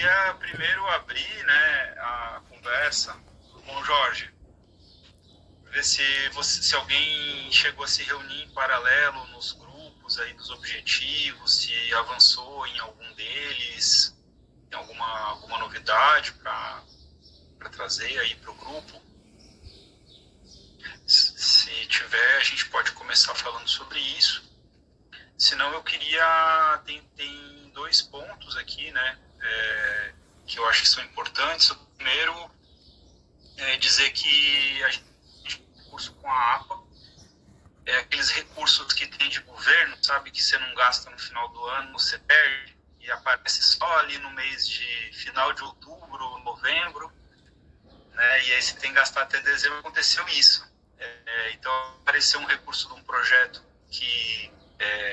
queria primeiro abrir, né, a conversa com o Jorge, ver se alguém chegou a se reunir em paralelo nos grupos aí dos objetivos, se avançou em algum deles, tem alguma novidade para trazer aí para o grupo. Se tiver, a gente pode começar falando sobre isso. Senão eu queria... Tem dois pontos aqui, né, que eu acho que são importantes. O primeiro é dizer que a gente tem recurso com a APA, aqueles recursos que tem de governo, sabe, que você não gasta no final do ano, você perde e aparece só ali no mês de final de outubro, novembro, né, e aí você tem que gastar até dezembro. Aconteceu isso. Então apareceu um recurso de um projeto que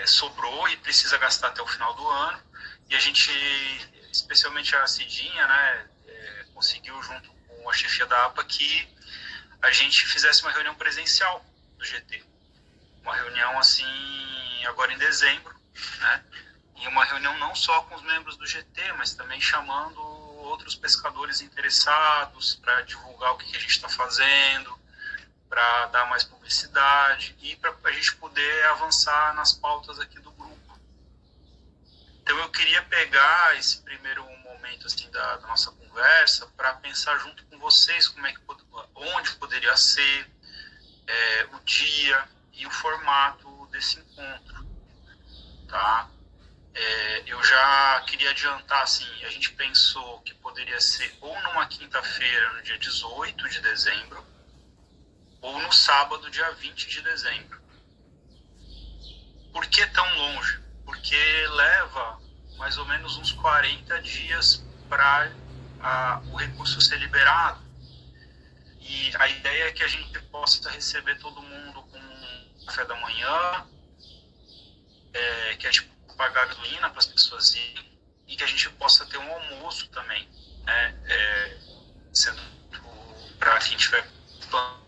sobrou e precisa gastar até o final do ano, e a gente, especialmente a Cidinha, né, conseguiu junto com a chefia da APA que a gente fizesse uma reunião presencial do GT, uma reunião assim agora em dezembro, né, e uma reunião não só com os membros do GT, mas também chamando outros pescadores interessados para divulgar o que a gente está fazendo, para dar mais publicidade e para a gente poder avançar nas pautas aqui do grupo. Então eu queria pegar esse primeiro momento assim, da nossa conversa para pensar junto com vocês onde poderia ser, o dia e o formato desse encontro. Tá? Eu já queria adiantar, assim, a gente pensou que poderia ser ou numa quinta-feira, no dia 18 de dezembro, ou no sábado, dia 20 de dezembro. Por que tão longe? Porque leva mais ou menos uns 40 dias para o recurso ser liberado. E a ideia é que a gente possa receber todo mundo com um café da manhã, que é tipo pagar gasolina para as pessoas irem, e que a gente possa ter um almoço também, né? Sendo para quem tiver plano.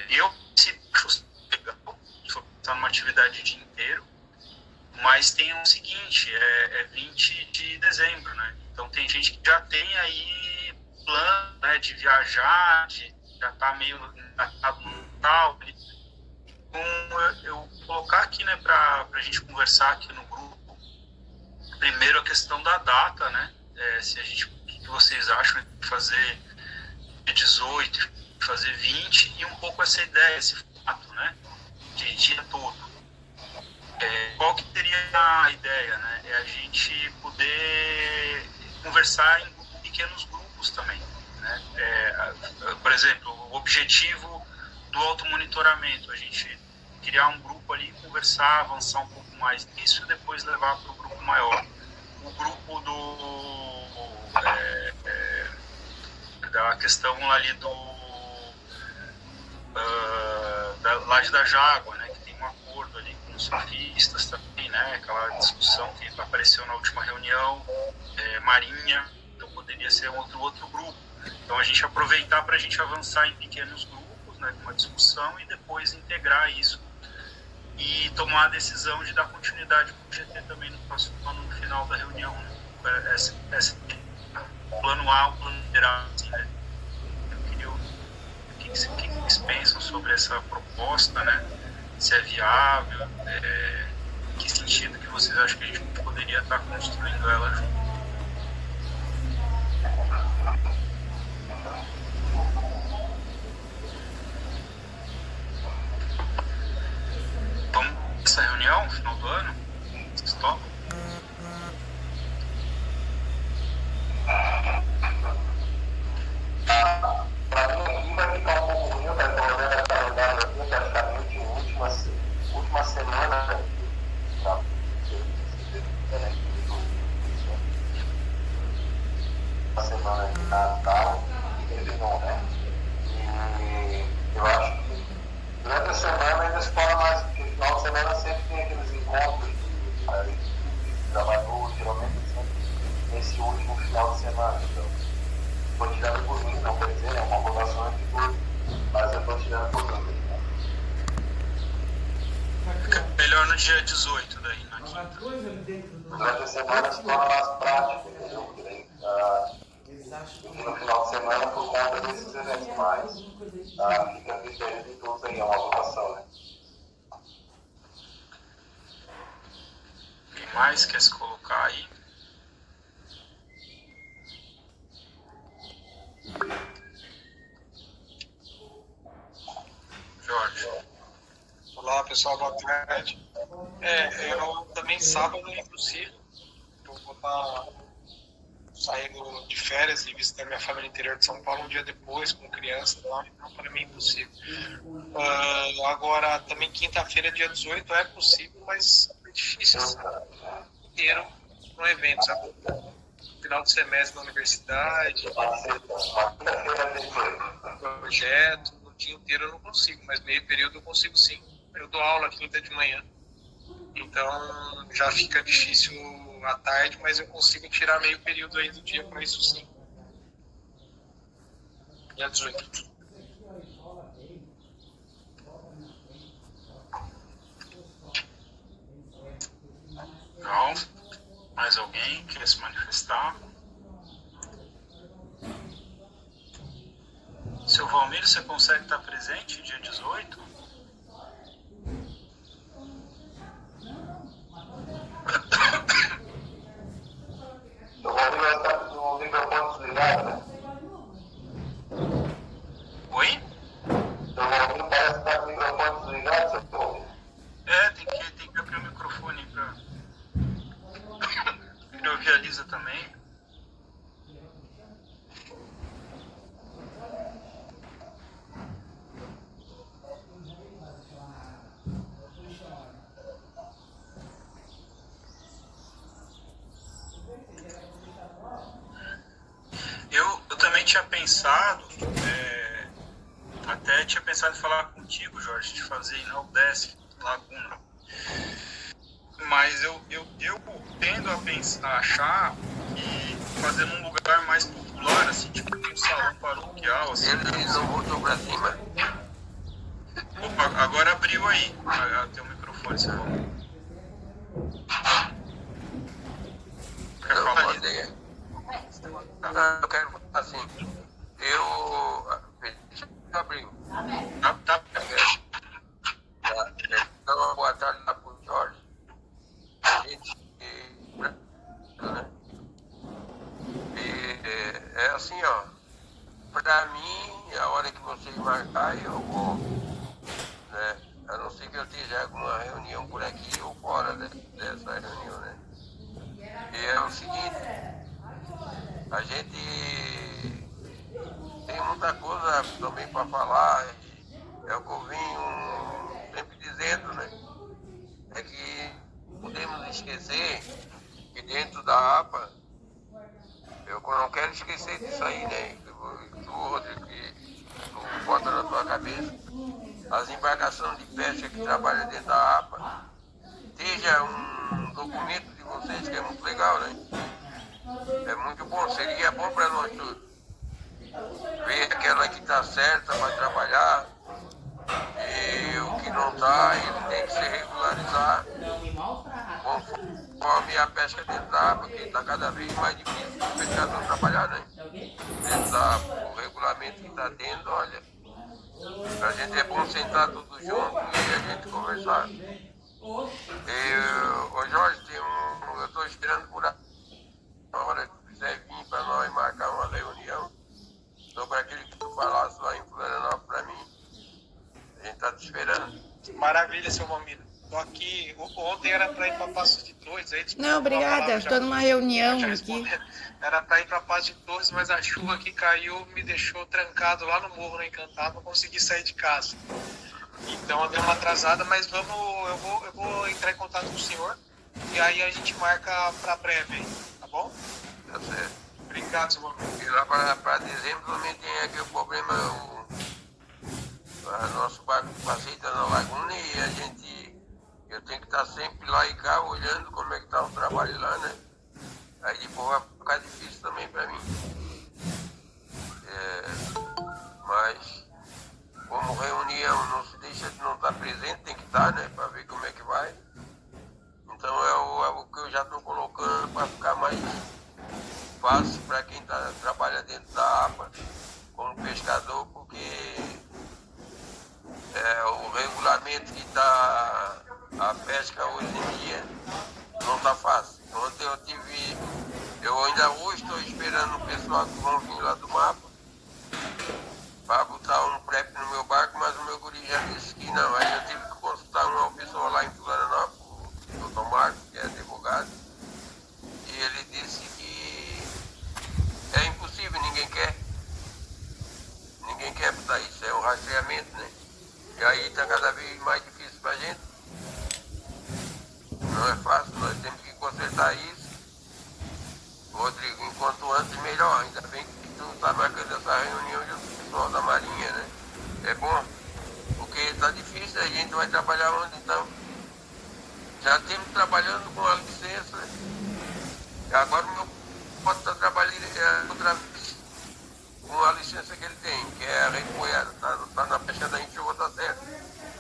Eu acho legal estar numa atividade o dia inteiro, mas tem o seguinte, 20 de dezembro, né? Então tem gente que já tem aí plano, né, de viajar, já está meio engatado no Natal. Então eu vou colocar aqui, né, para a gente conversar aqui no grupo, primeiro a questão da data, né? O que vocês acham de fazer 18, fazer 20, e um pouco essa ideia, esse formato, né, de dia todo. Qual que seria a ideia, né? A gente poder conversar em pequenos grupos também, né? Por exemplo, o objetivo do automonitoramento, a gente criar um grupo ali, conversar, avançar um pouco mais nisso e depois levar para o grupo maior. O grupo da questão ali da Laje da Jágua, né, que tem um acordo ali com os surfistas também, né, aquela discussão que apareceu na última reunião, Marinha, então poderia ser outro grupo. Então a gente aproveitar para a gente avançar em pequenos grupos, né, com uma discussão, e depois integrar isso e tomar a decisão de dar continuidade para o GT também no próximo ano, no final da reunião, né? O plano A, o plano geral, assim, né? O que vocês pensam sobre essa proposta, né? Se é viável, em que sentido que vocês acham que a gente poderia estar construindo ela junto? Vamos essa reunião no final do ano? Vocês topam? Para mim, vai ficar um pouco ruim, vai pelo menos essa rodada aqui, praticamente última semana, tá? Uma semana de Natal e Réveillon, né? E eu acho que durante a semana ainda se fala mais, porque no final de semana sempre tem aqueles encontros de trabalhadores, geralmente sempre nesse último final de semana. Então, estou tirando por mim, não quer dizer, é uma votação entre todos, mas eu estou tirando por mim. Né? Fica melhor no dia 18 daí, na quinta. durante a semana se torna mais prático, entendeu? Porque daí, no final de semana, por conta desses eventos mais, fica a critério de todos aí, é uma votação, né? Quem mais quer se colocar aí? Jorge. Olá pessoal, boa tarde. Eu também sábado é impossível. Eu vou estar saindo de férias e visitando minha família interior de São Paulo um dia depois com criança, então para mim é impossível. Agora também quinta-feira, dia 18, é possível, mas é difícil inteiro no evento, sabe? Final de semestre na universidade, projeto, no dia inteiro eu não consigo, mas meio período eu consigo sim. Eu dou aula quinta de manhã, então já fica difícil à tarde, mas eu consigo tirar meio período aí do dia para isso sim. Dia 18. Não? Mais alguém quer se manifestar? Seu Valmir, você consegue estar presente dia 18? O Rodrigo está com o microfone desligado, né? Oi? O Rodrigo parece que está com o microfone desligado, seu Rodrigo. Tem que abrir o microfone para ele ouvir a Lisa também. Eu também tinha pensado, até tinha pensado em falar contigo, Jorge, de fazer em Nordeste, Laguna. Mas eu tendo a achar que fazer num lugar mais popular, assim, tipo um salão paroquial, assim. Ele não voltou pra cima. Opa, agora abriu aí. Tem o microfone, você falou. Quer Não, falar pode disso? ir. Não, eu quero falar assim. Deixa eu abrir. Tá. Então, uma boa tarde lá pro Jorge. A gente. Né? É assim, ó. Pra mim, a hora que vocês marcarem, eu vou. Né? A não ser que eu esteja alguma reunião por aqui ou fora dessa reunião, né? E é o seguinte. A gente tem muita coisa também para falar, é o que eu venho sempre dizendo, né? É que podemos esquecer que dentro da APA, eu não quero esquecer disso aí, né? Tu, Rodrigo, que tu bota na tua cabeça, as embarcações de pesca que trabalham dentro da APA, seja um documento de vocês que é muito legal, né? É muito bom, seria bom para nós todos. Ver aquela que está certa para trabalhar e o que não está, ele tem que se regularizar conforme a pesca dentro da água, porque está cada vez mais difícil o pescador trabalhar, né? Dentro do regulamento que está tendo, olha, a gente é bom sentar tudo junto e a gente conversar. Ô Jorge, eu estou esperando por a hora que quiser vir para nós marcar uma reunião sobre aquilo que tu falasse lá em Florianópolis para mim. A gente está te esperando. Maravilha, seu Valmir. Tô aqui. Ontem era para ir para Passo de Torres. Aí, Não, obrigada. Estou numa reunião aqui. Era para ir para Passo de Torres, mas a chuva que caiu me deixou trancado lá no Morro no Encantado. Não consegui sair de casa. Então eu dei uma atrasada, mas eu vou entrar em contato com o senhor. E aí a gente marca para breve, hein? Tá bom? Tá certo. Obrigado, seu Valmir. E lá para dezembro também tem aqui o problema, nosso barco passeio na Laguna e eu tenho que estar sempre lá e cá olhando como é que está o trabalho lá, né? Aí depois vai ficar difícil também para mim. Mas como reunião não se deixa de não estar presente, tem que estar, né? Para ver como é que vai. Então é o que eu já estão colocando para ficar mais fácil para quem trabalha dentro da APA, como pescador, porque o regulamento que está a pesca hoje em dia não está fácil. Ontem eu ainda hoje estou esperando o pessoal que vão vir lá do mapa para botar um prep no meu barco, mas o meu guri já disse que não. Aí eu tive que consultar uma pessoa lá em Florianópolis, o Dr. Marcos, que é advogado, e ele disse que é impossível, ninguém quer botar isso, é um rastreamento, né? E aí está cada vez mais difícil para a gente. Não é fácil, nós temos que consertar isso. Rodrigo, enquanto antes, melhor. Ainda bem que tu está marcando essa reunião junto com o pessoal da Marinha, né? É bom, porque está difícil, a gente vai trabalhar onde então? Já temos trabalhando com a licença, agora o meu pode estar trabalhando outra vez com a licença que ele tem, que é a repoeira, tá na pesca da enxurra, tá certo.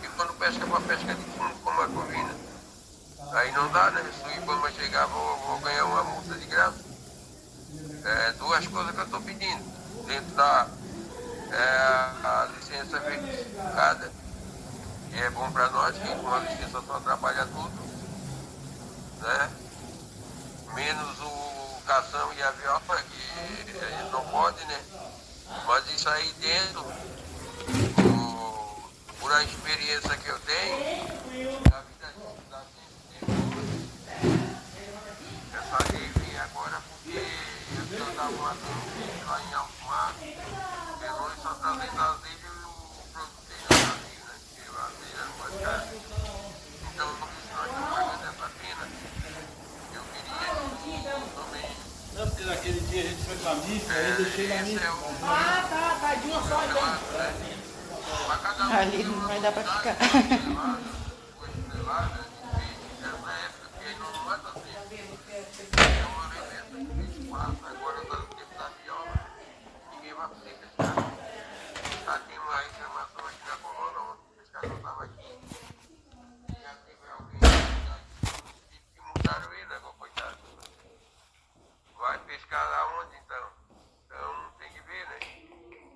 E quando pesca para pesca de fundo, como a covina, aí não dá, né? Se o Ibama chegar, vou ganhar uma multa de graça. Duas coisas que eu estou pedindo. Dentro da a licença verificada, que é bom para nós, que com a licença só trabalha tudo, né? Menos o cação e a viola, que a gente não pode, né? Mas isso aí dentro, por a experiência que eu tenho, a vida da eu só vim agora porque eu estava matando um bicho lá em alto mar, pegou e só trazendo azeite e o produto dele no Brasil, né? Porque o azeite era mais caro. Então, nós estamos pagando essa pena. Eu queria também. Não, porque naquele dia a gente foi pra missa, aí eu deixei na missa. Tá de uma só então. Ali não vai dar pra ficar. Agora tá no tempo da viola, ninguém vai poder pescar. Tá tendo uma reclamação aqui na colônia, onde o pescador estava aqui. Já teve alguém que mudaram ele, agora coitado. Vai pescar lá onde então? Então tem que ver, né?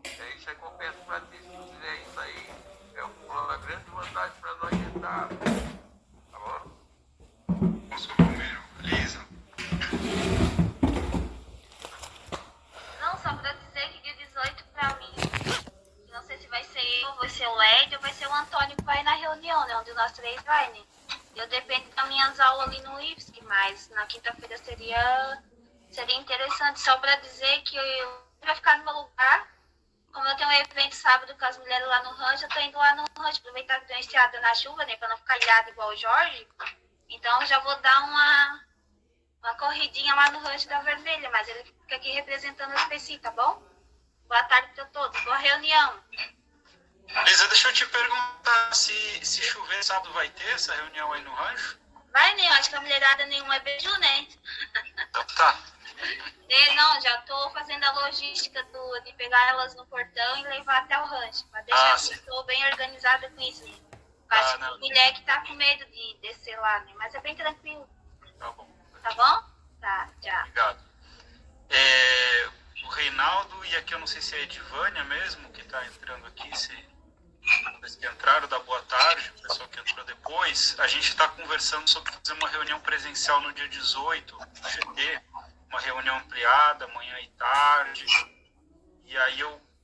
É isso aí que eu peço pra ti, se tu fizer isso aí, é uma grande vantagem pra nós tentar. Tá bom? Nosso companheiro, Lisa. Não, só pra dizer que dia 18 pra mim, não sei se vai ser eu, vai ser o Ed ou vai ser o Antônio que vai na reunião, né? Onde nós três vai, né? Eu dependo das minhas aulas ali no IFSC, mas na quinta-feira seria interessante, só pra dizer que eu vai ficar no meu lugar. Como eu tenho um evento sábado com as mulheres lá no rancho, eu tô indo lá no rancho, aproveitar que tem uma estiada na chuva, né? Pra não ficar ilhado igual o Jorge. Então já vou dar uma corridinha lá no rancho da Vermelha, mas ele fica aqui representando o SPC, tá bom? Boa tarde pra todos, boa reunião. Lisa, deixa eu te perguntar se chover sábado vai ter essa reunião aí no rancho? Vai, né? Eu acho que a mulherada nenhuma é beiju, né? Então tá. Não, já tô fazendo a logística de pegar elas no portão e levar até o rancho. Pra deixar sim. eu tô bem organizada com isso, né? Acho que a mulher que tá com medo de descer lá, né? Mas é bem tranquilo. Tá bom. Tá bom? Tá, tchau. Obrigado. O Reinaldo e aqui eu não sei se é a Edivânia mesmo que está entrando aqui, se entraram, da boa tarde, o pessoal que entrou depois. A gente está conversando sobre fazer uma reunião presencial no dia 18, no GT, uma reunião ampliada, manhã e tarde. E aí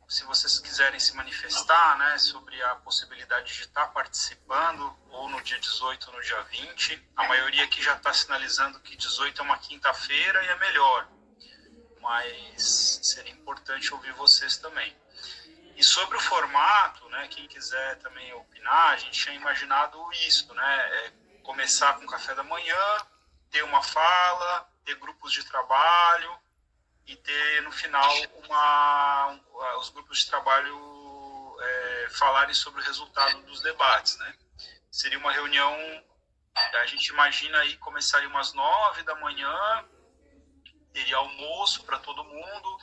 se vocês quiserem se manifestar, né, sobre a possibilidade de estar participando, ou no dia 18 ou no dia 20, a maioria aqui já está sinalizando que 18 é uma quinta-feira e é melhor, mas seria importante ouvir vocês também. E sobre o formato, né, quem quiser também opinar, a gente tinha imaginado isso, né, começar com café da manhã, ter uma fala, ter grupos de trabalho, e ter no final os grupos de trabalho falarem sobre o resultado dos debates, né? Seria uma reunião, a gente imagina aí, começaria umas 9 da manhã, teria almoço para todo mundo,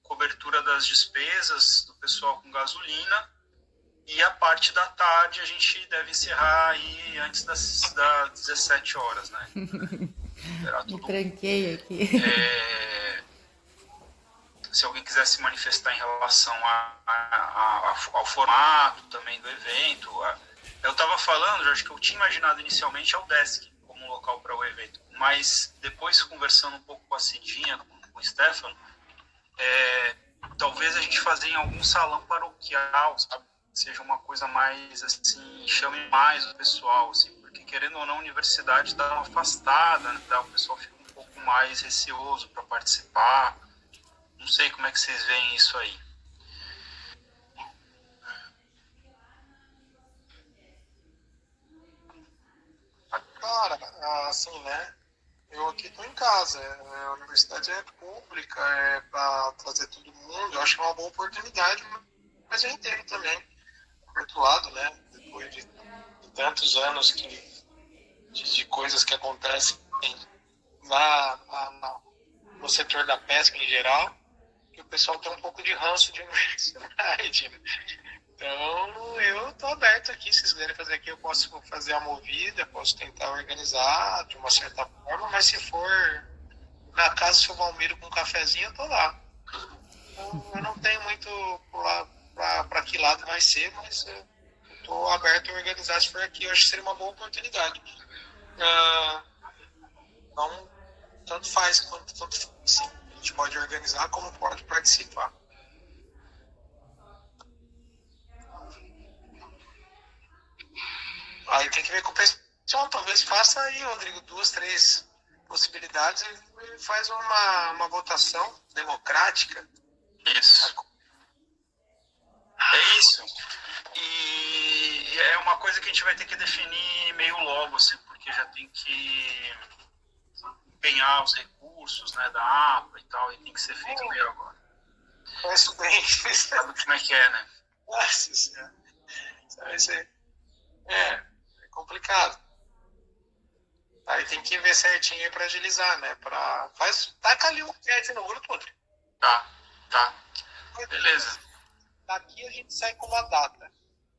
cobertura das despesas do pessoal com gasolina, e a parte da tarde a gente deve encerrar aí antes das 17 horas, né? liberar Me todo tranquei aqui. Se alguém quiser se manifestar em relação ao formato também do evento. Eu estava falando, acho que eu tinha imaginado inicialmente o Desk como um local para o evento, mas depois conversando um pouco com a Cidinha, com o Stefano, talvez a gente fazer em algum salão paroquial, sabe? Seja uma coisa mais assim, chame mais o pessoal, assim, porque querendo ou não, a universidade dá uma afastada, né? O pessoal fica um pouco mais receoso para participar. Não sei como é que vocês veem isso aí. Cara, assim, né? Eu aqui estou em casa, a universidade é pública, é para trazer todo mundo, eu acho que é uma boa oportunidade, mas eu entendo também, por outro lado, né? Depois de tantos anos de coisas que acontecem no setor da pesca em geral, que o pessoal tem um pouco de ranço de universidade, né? Então, eu estou aberto aqui, se vocês quiserem fazer aqui, eu posso fazer a movida, posso tentar organizar de uma certa forma, mas se for na casa do seu Valmiro com um cafezinho, eu tô lá. Então, eu não tenho muito para que lado vai ser, mas eu estou aberto a organizar se for aqui, eu acho que seria uma boa oportunidade. Então, tanto faz quanto tanto faz, sim. A gente pode organizar como pode participar. Aí tem que ver com o pessoal, talvez faça aí, Rodrigo, 2, 3 possibilidades e faz uma votação democrática. Isso. É isso. E é uma coisa que a gente vai ter que definir meio logo, assim, porque já tem que empenhar os recursos, né, da APA e tal, e tem que ser feito meio agora. Conheço bem. Sabe como é que é, né? Nossa Senhora. Vai ser. É complicado. Aí tem que ver certinho aí pra agilizar, né? Taca ali um pet no grupo, Rodrigo. Tá. Beleza. Daqui a gente sai com uma data.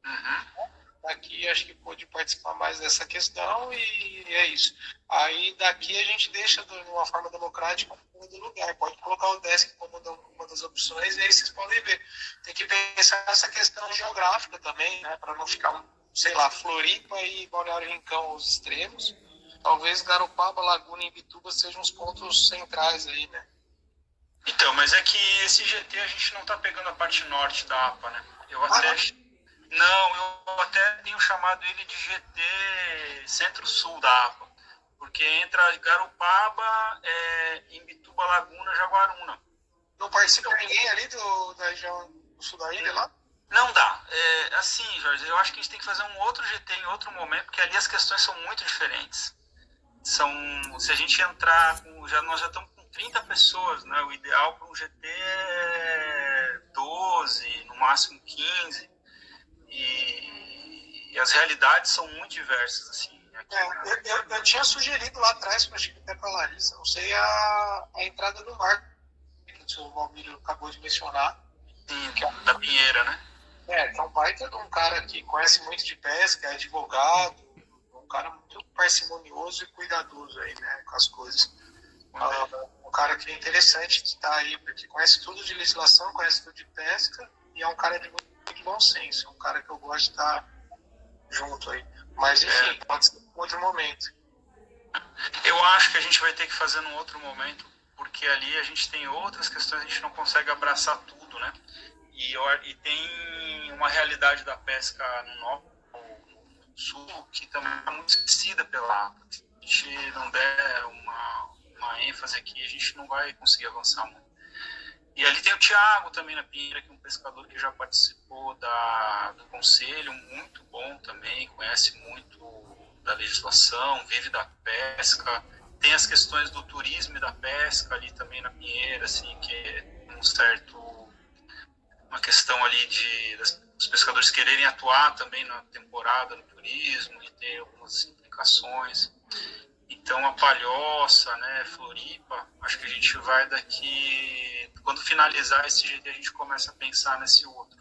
Uhum. Daqui acho que pode participar mais dessa questão e é isso. Aí daqui a gente deixa de uma forma democrática do lugar. Pode colocar o desk como uma das opções e aí vocês podem ver. Tem que pensar nessa questão geográfica também, né? Para não ficar, sei lá, Floripa e Balneário Rincão os extremos. Talvez Garopaba, Laguna e Imbituba sejam os pontos centrais aí, né? Então, mas é que esse GT a gente não tá pegando a parte norte da APA, né? Eu até tenho chamado ele de GT Centro-Sul da APA, porque entra Garopaba, Imbituba, Laguna, Jaguaruna. Não participa ninguém ali da região do sul da ilha lá? Não dá. Assim, Jorge, eu acho que a gente tem que fazer um outro GT em outro momento, porque ali as questões são muito diferentes. Se a gente entrar, nós já estamos com 30 pessoas, né? O ideal para um GT é 12, no máximo 15. E as realidades são muito diversas, assim. Aqui, eu tinha sugerido lá atrás, acho que até para a Larissa, não sei, a entrada do mar, que o senhor Valmírio acabou de mencionar. Sim, que é da Pinheira, né? Que é um baita de um cara que conhece muito de pesca, é advogado, um cara muito parcimonioso e cuidadoso aí, né, com as coisas. Um cara que é interessante de estar aí, porque conhece tudo de legislação, conhece tudo de pesca, e é um cara de muito bom senso, um cara que eu gosto de estar junto aí. Mas enfim, pode ser um outro momento. Eu acho que a gente vai ter que fazer num outro momento, porque ali a gente tem outras questões, a gente não consegue abraçar tudo, né? E tem uma realidade da pesca no sul que também é muito esquecida pela APA. Se a gente não der uma ênfase aqui, a gente não vai conseguir avançar muito. E ali tem o Thiago também na Pinheira, que é um pescador que já participou do conselho, muito bom também, conhece muito da legislação, vive da pesca. Tem as questões do turismo e da pesca ali também na Pinheira, assim, que é uma questão ali dos pescadores quererem atuar também na temporada no turismo e ter algumas implicações. Então a Palhoça, né, Floripa, acho que a gente vai quando finalizar esse GT a gente começa a pensar nesse outro.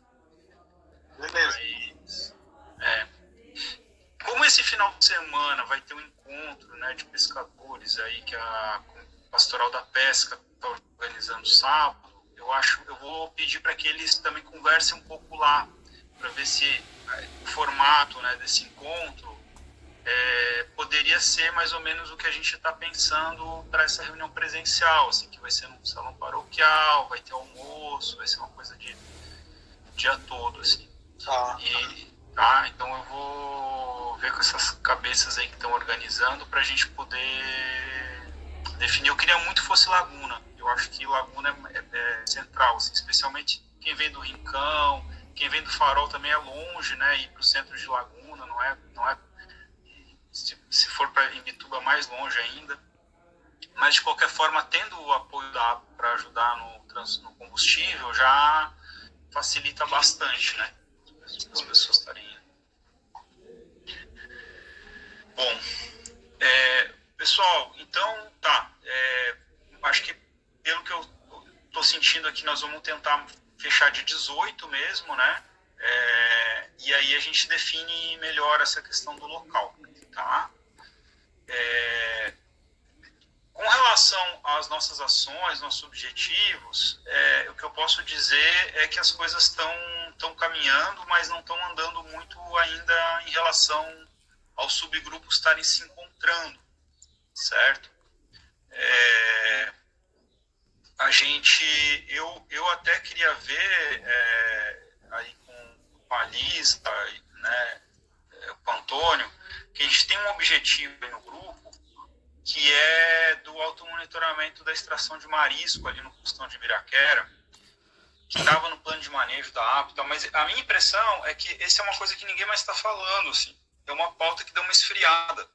Beleza. Como esse final de semana vai ter um encontro, né, de pescadores aí que a Pastoral da Pesca está organizando sábado, eu vou pedir para que eles também conversem um pouco lá, para ver se o formato, né, desse encontro poderia ser mais ou menos o que a gente está pensando para essa reunião presencial, assim, que vai ser num salão paroquial, vai ter almoço, vai ser uma coisa de dia todo, assim. Então eu vou ver com essas cabeças aí que estão organizando para a gente poder definir. Eu queria muito que fosse Laguna. Eu acho que Laguna é central, assim, especialmente quem vem do Rincão, quem vem do Farol também é longe, né? Ir para o centro de Laguna não é se for para Imbituba mais longe ainda. Mas de qualquer forma, tendo o apoio da APA para ajudar no combustível, já facilita bastante, né? As pessoas estarem indo. Bom, pessoal, então tá. Acho que pelo que eu estou sentindo aqui, nós vamos tentar fechar de 18 mesmo, né? E aí a gente define melhor essa questão do local, tá? Com relação às nossas ações, nossos objetivos, o que eu posso dizer é que as coisas estão caminhando, mas não estão andando muito ainda em relação aos subgrupos estarem se encontrando, certo? Eu até queria ver aí com a Lisa, né, com o Antônio, que a gente tem um objetivo aí no grupo, que é do automonitoramento da extração de marisco ali no Costão de Ibiraquera, que estava no plano de manejo da APTA, mas a minha impressão é que essa é uma coisa que ninguém mais está falando, assim. É uma pauta que deu uma esfriada.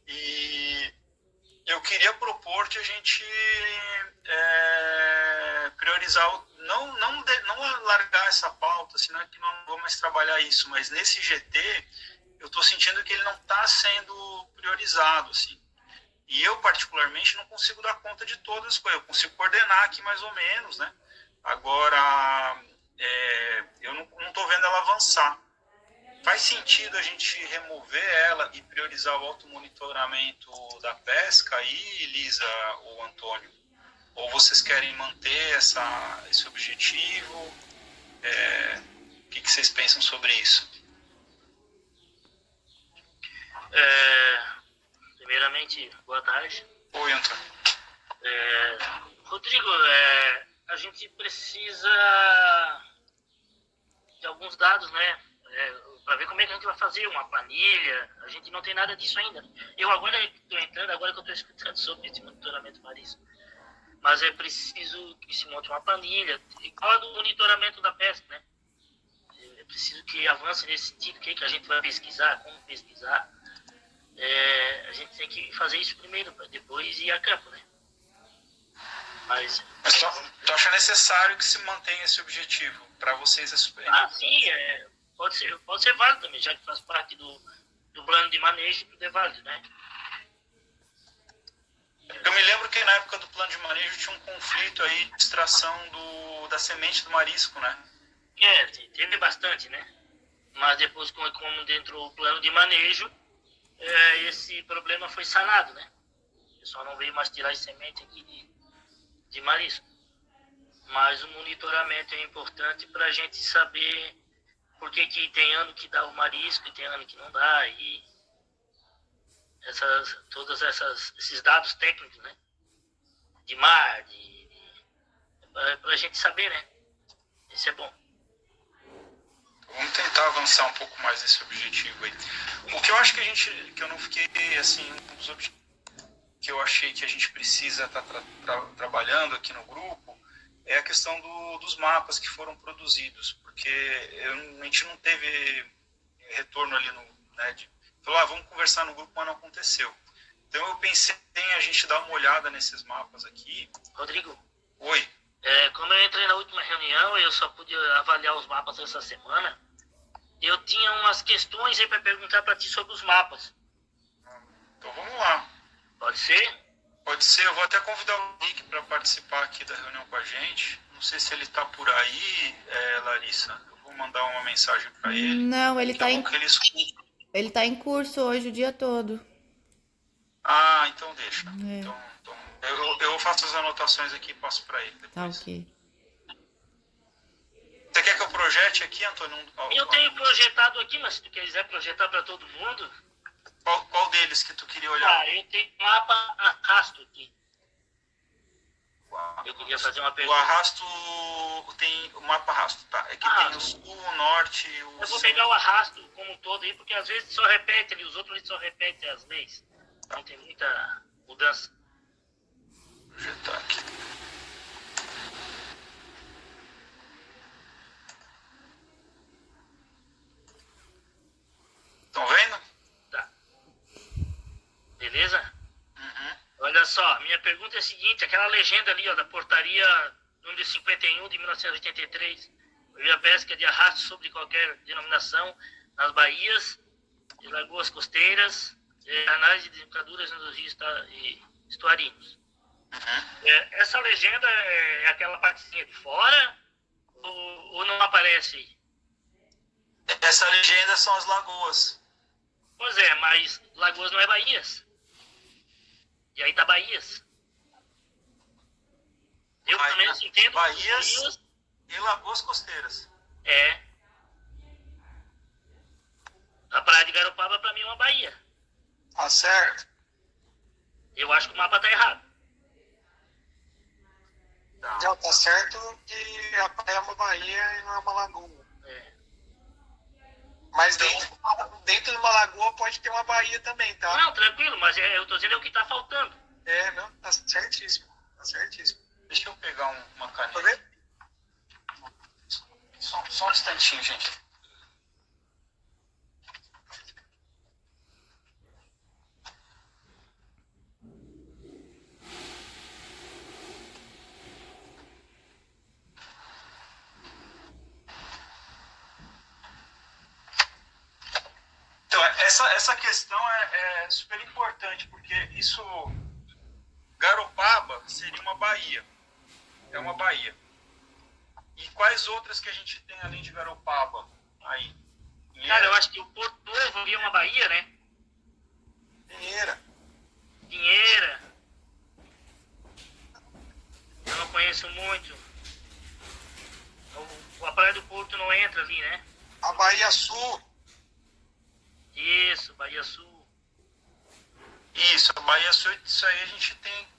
E eu queria propor que a gente priorizar, não largar essa pauta, senão é que não vou mais trabalhar isso, mas nesse GT eu estou sentindo que ele não está sendo priorizado, assim. E eu, particularmente, não consigo dar conta de todas as coisas. Eu consigo coordenar aqui mais ou menos, né? Agora, eu não estou vendo ela avançar. Faz sentido a gente remover ela e priorizar o automonitoramento da pesca aí, Lisa ou Antônio? Ou vocês querem manter esse objetivo? O que vocês pensam sobre isso? Primeiramente, boa tarde. Oi, Antônio. Rodrigo, a gente precisa de alguns dados, né? Para ver como é que a gente vai fazer uma planilha. A gente não tem nada disso ainda. Eu agora estou entrando, agora que eu estou escutando sobre esse monitoramento marisco. Mas é preciso que se monte uma planilha, igual a do monitoramento da pesca, né? É preciso que avance nesse sentido, o que a gente vai pesquisar, como pesquisar. A gente tem que fazer isso primeiro, para depois ir a campo, né? Mas tu acha necessário que se mantenha esse objetivo para vocês? Sim, pode ser válido também, já que faz parte do plano de manejo, tudo é válido, né? Eu me lembro que na época do plano de manejo tinha um conflito aí de extração da semente do marisco, né? Teve bastante, né? Mas depois, como dentro do plano de manejo, esse problema foi sanado, né? O pessoal não veio mais tirar as sementes aqui de marisco. Mas o monitoramento é importante para a gente saber por que tem ano que dá o marisco e tem ano que não dá. E todos esses dados técnicos, né? De mar, para a gente saber, né? Isso é bom. Vamos tentar avançar um pouco mais nesse objetivo aí. O que eu acho que eu não fiquei, assim, um dos objetivos que eu achei que a gente precisa estar trabalhando aqui no grupo é a questão dos mapas que foram produzidos, porque a gente não teve retorno ali falou, vamos conversar no grupo, mas não aconteceu. Então eu pensei em a gente dar uma olhada nesses mapas aqui. Rodrigo? Oi. Como eu entrei na última reunião, eu só pude avaliar os mapas essa semana. Eu tinha umas questões aí para perguntar para ti sobre os mapas. Então vamos lá. Pode ser? Pode ser. Eu vou até convidar o Nick para participar aqui da reunião com a gente. Não sei se ele está por aí, Larissa. Eu vou mandar uma mensagem para ele. Não, ele está em... Ele tá em curso hoje o dia todo. Ah, então deixa. É. Então, eu faço as anotações aqui e passo para ele Tá depois. ok. Você quer que eu projete aqui, Antônio? Eu tenho projetado aqui, mas se tu quiser projetar para todo mundo... Qual deles que tu queria olhar? Ah, eu tenho um mapa arrasto aqui. Eu queria fazer uma O pergunta. arrasto tem o mapa arrasto, tá? É que tem o sul, o norte, o Eu vou centro. pegar o arrasto como um todo aí, porque às vezes só repete ali, os outros eles só repetem as leis. Não tem muita mudança. Projetar aqui. Estão vendo? Tá. Beleza? Uhum. Olha só, minha pergunta é a seguinte, aquela legenda ali, ó, da portaria número 51 de 1983, proíbe a pesca de arrasto sobre qualquer denominação nas baías e lagoas costeiras, canais de desembocaduras nos rios e estuarinos. Uhum. Essa legenda é aquela partezinha de fora ou não aparece aí? Essa legenda são as lagoas. Pois é, mas Lagoas não é Bahias. E aí tá Bahias. Eu pelo menos entendo. Bahias e lagoas costeiras. É. A praia de Garopaba pra mim é uma Bahia. Tá certo. Eu acho que o mapa tá errado. Já tá certo que a praia é uma baía e não é uma lagoa. É. Mas dentro de uma lagoa pode ter uma baía também, tá? Não, tranquilo, mas eu tô dizendo é o que tá faltando. É, não, tá certíssimo. Tá certíssimo. Deixa eu pegar uma caneta. Tá vendo? Só um instantinho, gente. Então, essa questão é super importante, porque isso... Garopaba seria uma baía. É uma baía. E quais outras que a gente tem além de Garopaba aí? Cara, eu acho que o Porto Novo ali é uma Bahia, né? Pinheira. Pinheira. Eu não conheço muito. A Praia do Porto não entra ali, né? A Bahia Sul. Isso, Bahia Sul. Isso, a Bahia Sul, isso aí a gente tem...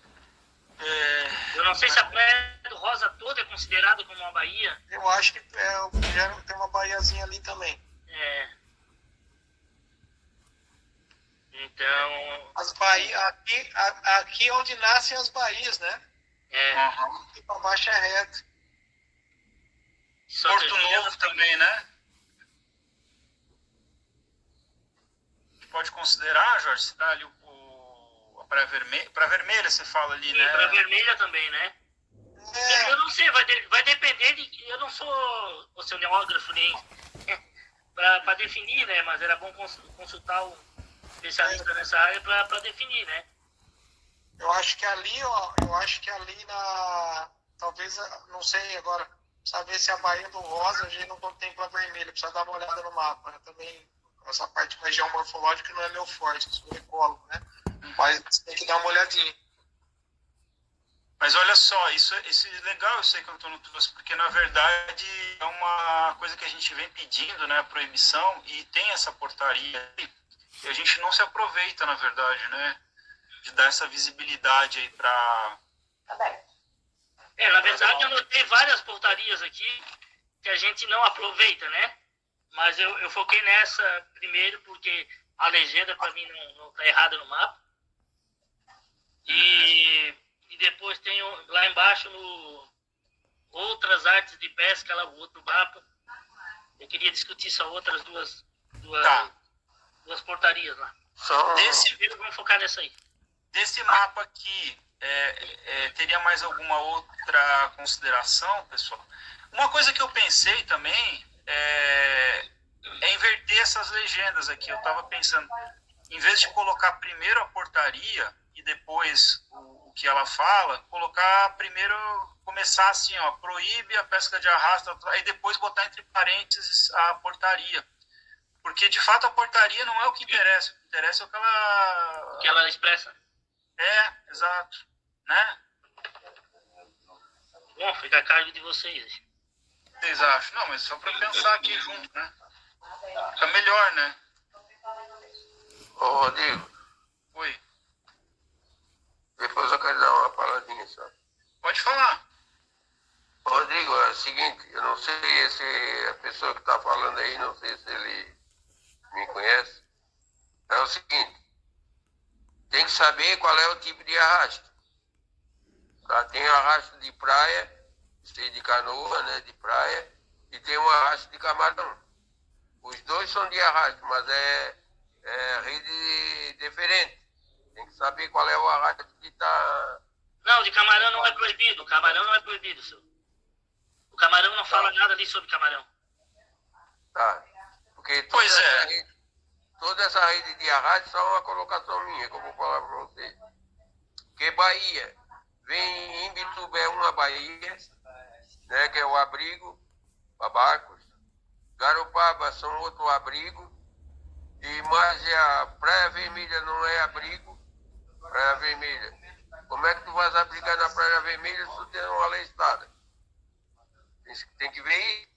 Eu não sei se a Praia do Rosa toda é considerada como uma Bahia. Eu acho que tem uma baiazinha ali também. É. Então, As baías, aqui onde nascem as baías, né? Uhum. E pra baixo é reto. Santa Porto Helena Novo também, né? Pode considerar, Jorge, se tá ali a Praia Vermelha. Praia Vermelha você fala ali, Sim, né? Praia Vermelha também, né? É, Eu não sei, vai depender de... Eu não sou oceanógrafo nem para definir, né? Mas era bom consultar um especialista nessa área para definir, né? eu acho que ali, ó, talvez, não sei agora, precisa ver se a Baía do Rosa a gente não contempla a vermelha, precisa dar uma olhada no mapa, né? Também, essa parte mais geomorfológica não é meu forte, sou ecólogo, né? Mas tem que dar uma olhadinha. Mas olha só, isso é legal, eu sei que o Antônio trouxe, porque na verdade é uma coisa que a gente vem pedindo, né, a proibição, e tem essa portaria, e a gente não se aproveita, na verdade, né, de dar essa visibilidade aí para... Na verdade eu notei várias portarias aqui que a gente não aproveita, né? Mas eu foquei nessa primeiro porque a legenda para mim não está errada no mapa. E depois tem lá embaixo no outras artes de pesca, lá o outro mapa. Eu queria discutir só outras duas portarias lá. Primeiro vamos focar nessa aí. Desse mapa aqui, teria mais alguma outra consideração, pessoal? Uma coisa que eu pensei também é inverter essas legendas aqui. Eu estava pensando, em vez de colocar primeiro a portaria e depois o que ela fala, colocar primeiro, começar assim, ó, proíbe a pesca de arrasto, aí depois botar entre parênteses a portaria. Porque, de fato, a portaria não é o que interessa. O que interessa é o que ela... O que ela expressa. É, exato. Né? Bom, fica a cargo de vocês. Vocês acham? Não, mas só para pensar aqui junto, né? Fica melhor, né? Ô, Rodrigo, Oi. depois eu quero dar uma palavrinha só. Pode falar. Rodrigo, é o seguinte, eu não sei se a pessoa que está falando aí, não sei se ele me conhece. É o seguinte, tem que saber qual é o tipo de arrasto. Tá? Tem arrasto de praia, sei de canoa, né, de praia, e tem um arrasto de camarão. Os dois são de arrasto, mas é rede diferente. Tem que saber qual é o arrasto que está... Não, de camarão não é proibido. Camarão não é proibido, senhor. O camarão não fala nada ali sobre camarão. Tá. Porque toda essa rede de arrasto só é uma colocação minha, que eu vou falar para você. Porque Bahia, vem em Bituba é uma Bahia, né, que é o abrigo para barcos. Garopaba são outro abrigo. E mais a Praia Vermelha não é abrigo. Praia Vermelha. Como é que tu vais abrigar na Praia Vermelha se tu tem uma lei estada? Tem que ver aí.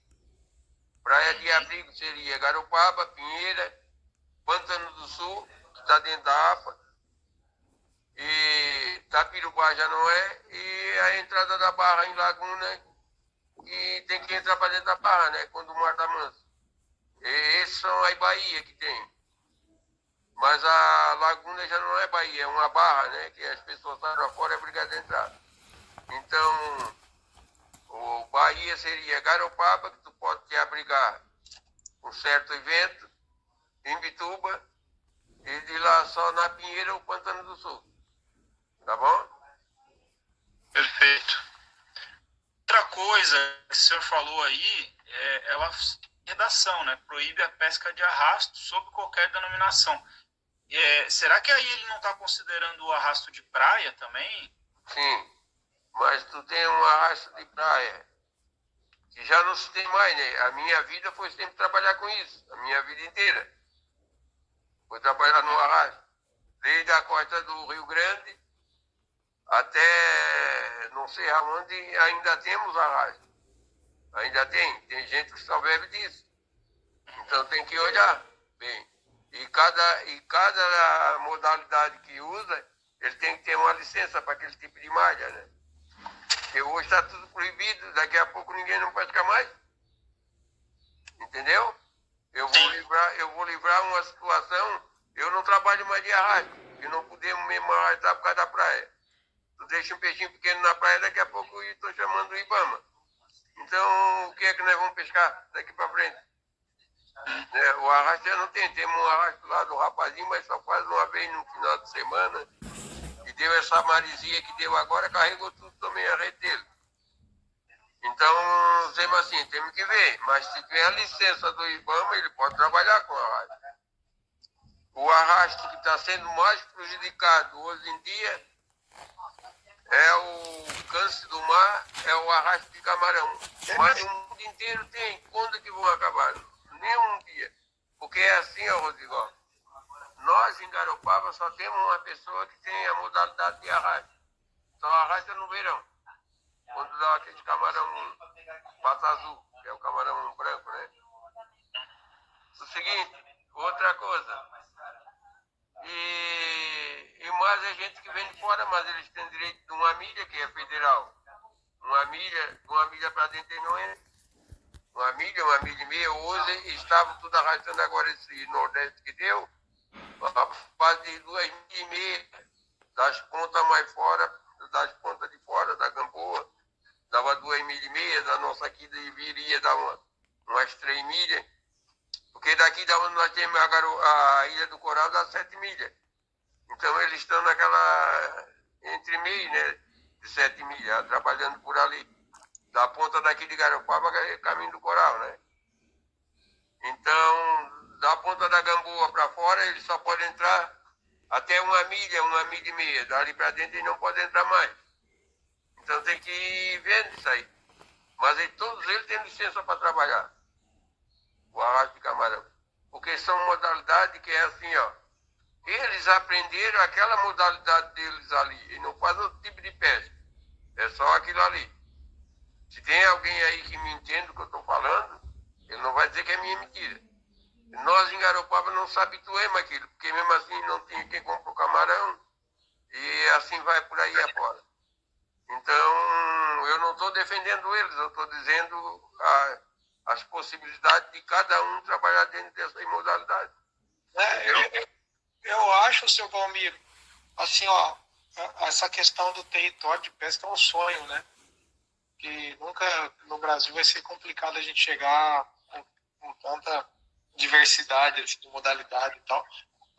Praia de abrigo seria Garopaba, Pinheira, Pântano do Sul, que está dentro da APA, e Tapirubá já não é, e a entrada da Barra em Laguna, e tem que entrar para dentro da Barra, né, quando o mar está manso. E esses são as Bahia que tem. Mas a Laguna já não é Bahia, é uma barra, né, que as pessoas saem para fora e é obrigado a entrar. Então, o Bahia seria Garopaba, que tu pode te abrigar um certo evento, em Bituba, e de lá só na Pinheira ou Pântano do Sul. Tá bom? Perfeito. Outra coisa que o senhor falou aí é uma redação, né? Proíbe a pesca de arrasto sob qualquer denominação. Será que aí ele não está considerando o arrasto de praia também? Sim, mas tu tem um arrasto de praia, que já não se tem mais, né? A minha vida foi sempre trabalhar com isso, a minha vida inteira. Foi trabalhar no arrasto. Desde a costa do Rio Grande até não sei aonde ainda temos arrasto. Ainda tem gente que só bebe disso. Então tem que olhar bem. E cada modalidade que usa, ele tem que ter uma licença para aquele tipo de malha, né? Porque hoje está tudo proibido, daqui a pouco ninguém não pesca mais. Entendeu? Eu vou livrar uma situação, eu não trabalho mais de arrasto, e não podemos mesmo arrastar por causa da praia. Tu deixa um peixinho pequeno na praia, daqui a pouco eu estou chamando o Ibama. Então, o que é que nós vamos pescar daqui para frente? O arrasto já não tem, temos um arrasto lá do rapazinho, mas só faz uma vez no final de semana. E deu essa marisia que deu agora, carregou tudo também a rede dele. Então, dizemos assim, temos que ver. Mas se tem a licença do Ibama, ele pode trabalhar com o arrasto. O arrasto que está sendo mais prejudicado hoje em dia é o câncer do mar, é o arrasto de camarão. Mas o mundo inteiro tem. Quando que vão acabar? Nenhum dia. Porque é assim, ó, Rodrigo. Nós, em Garopaba, só temos uma pessoa que tem a modalidade de arrasto. Só arrasta no verão. Quando dá aquele camarão pata azul, que é o camarão branco, né? O seguinte, outra coisa. E mais a gente que vem de fora, mas eles têm direito de uma milha, que é federal. Uma milha para dentro eles não é. Uma milha e meia. Hoje estavam tudo arrastando agora esse Nordeste que deu. Quase de 2,5 milhas das pontas mais fora, das pontas de fora da Gamboa. Dava 2,5 milhas, da nossa aqui viria dar umas 3 milhas. Porque daqui da onde nós temos a Ilha do Coral dá 7 milhas. Então eles estão naquela entre meio, né? De 7 milhas, trabalhando por ali. Da ponta daqui de Garopaba, caminho do Coral, né? Então, da ponta da Gamboa para fora, eles só podem entrar até 1 milha e meia. Dali para dentro eles não podem entrar mais. Então tem que ir vendo isso aí. Mas todos eles têm licença para trabalhar. O arrasto de camarão. Porque são modalidades que é assim, ó. Eles aprenderam aquela modalidade deles ali. E não fazem outro tipo de pesca. É só aquilo ali. Se tem alguém aí que me entende do que eu estou falando, ele não vai dizer que é minha mentira. Nós em Garopaba não se habituemos àquilo, porque mesmo assim não tinha quem compra o camarão, e assim vai por aí afora. Então, eu não estou defendendo eles, eu estou dizendo as possibilidades de cada um trabalhar dentro dessa imodalidade. Eu acho, seu Valmir, assim, ó, essa questão do território de pesca é um sonho, né? Que nunca no Brasil vai ser complicado a gente chegar com tanta diversidade assim, de modalidade e tal.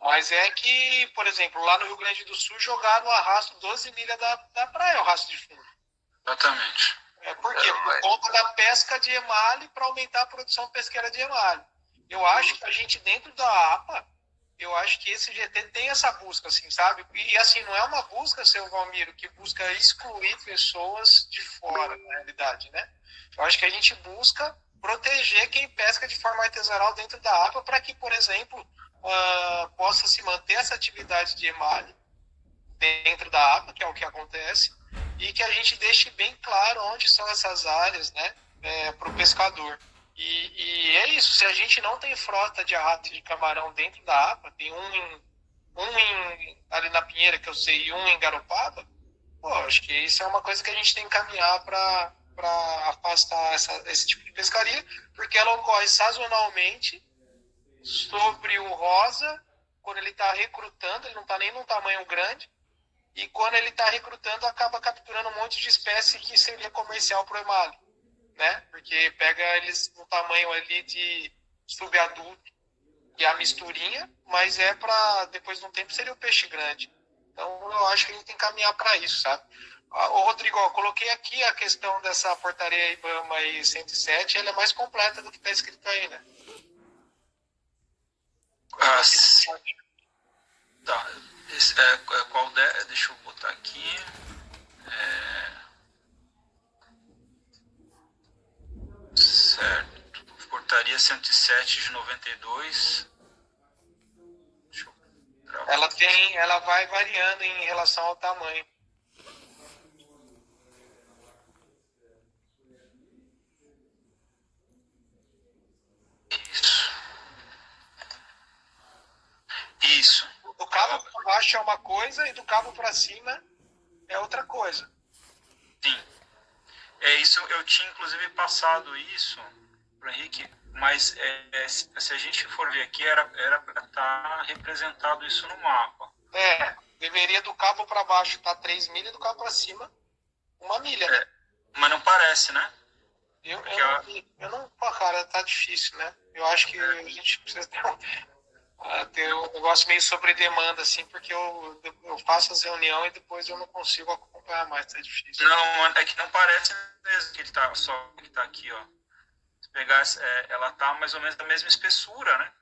Mas é que, por exemplo, lá no Rio Grande do Sul jogaram o arrasto 12 milhas da praia, o arrasto de fundo. Exatamente. Por quê? Por conta da pesca de emalhe para aumentar a produção pesqueira de emalhe. Eu acho que a gente, dentro da APA, eu acho que esse GT tem essa busca, assim, sabe? E assim, não é uma busca, seu Valmiro, que busca excluir pessoas de fora, na realidade, né? Eu acho que a gente busca proteger quem pesca de forma artesanal dentro da APA para que, por exemplo, possa se manter essa atividade de emalhe dentro da APA, que é o que acontece, e que a gente deixe bem claro onde são essas áreas, né, para o pescador. E é isso, se a gente não tem frota de arrasto de camarão dentro da APA, tem ali na Pinheira, que eu sei, e um em Garopaba, pô, acho que isso é uma coisa que a gente tem que caminhar para afastar esse tipo de pescaria, porque ela ocorre sazonalmente sobre o rosa, quando ele está recrutando, ele não está nem num tamanho grande, e quando ele está recrutando, acaba capturando um monte de espécie que seria comercial para o emalhe, né? Porque pega eles no tamanho ali de subadulto, que é a misturinha, mas para depois de um tempo seria o peixe grande. Então eu acho que a gente tem que caminhar para isso, sabe? Ô Rodrigo, eu coloquei aqui a questão dessa portaria IBAMA aí 107, ela é mais completa do que está escrito aí, né? Tá. Qual deixa eu botar aqui. Certo. Portaria 107 de 92. Deixa eu... Ela vai variando em relação ao tamanho. Isso. Do cabo para baixo é uma coisa e do cabo para cima é outra coisa. Sim. É isso, eu tinha inclusive passado isso para o Henrique, mas se a gente for ver aqui, era para estar representado isso no mapa. Deveria do cabo para baixo estar 3 milhas e do cabo para cima 1 milha, né? Mas não parece, né? Eu não, pô, cara, tá difícil, né? Eu acho que a gente precisa ter um negócio meio sobre demanda, assim, porque eu faço as reuniões e depois eu não consigo acompanhar mais, tá difícil. Não, é que não parece mesmo que ele tá, só que tá aqui, ó. Se pegar, ela tá mais ou menos da mesma espessura, né?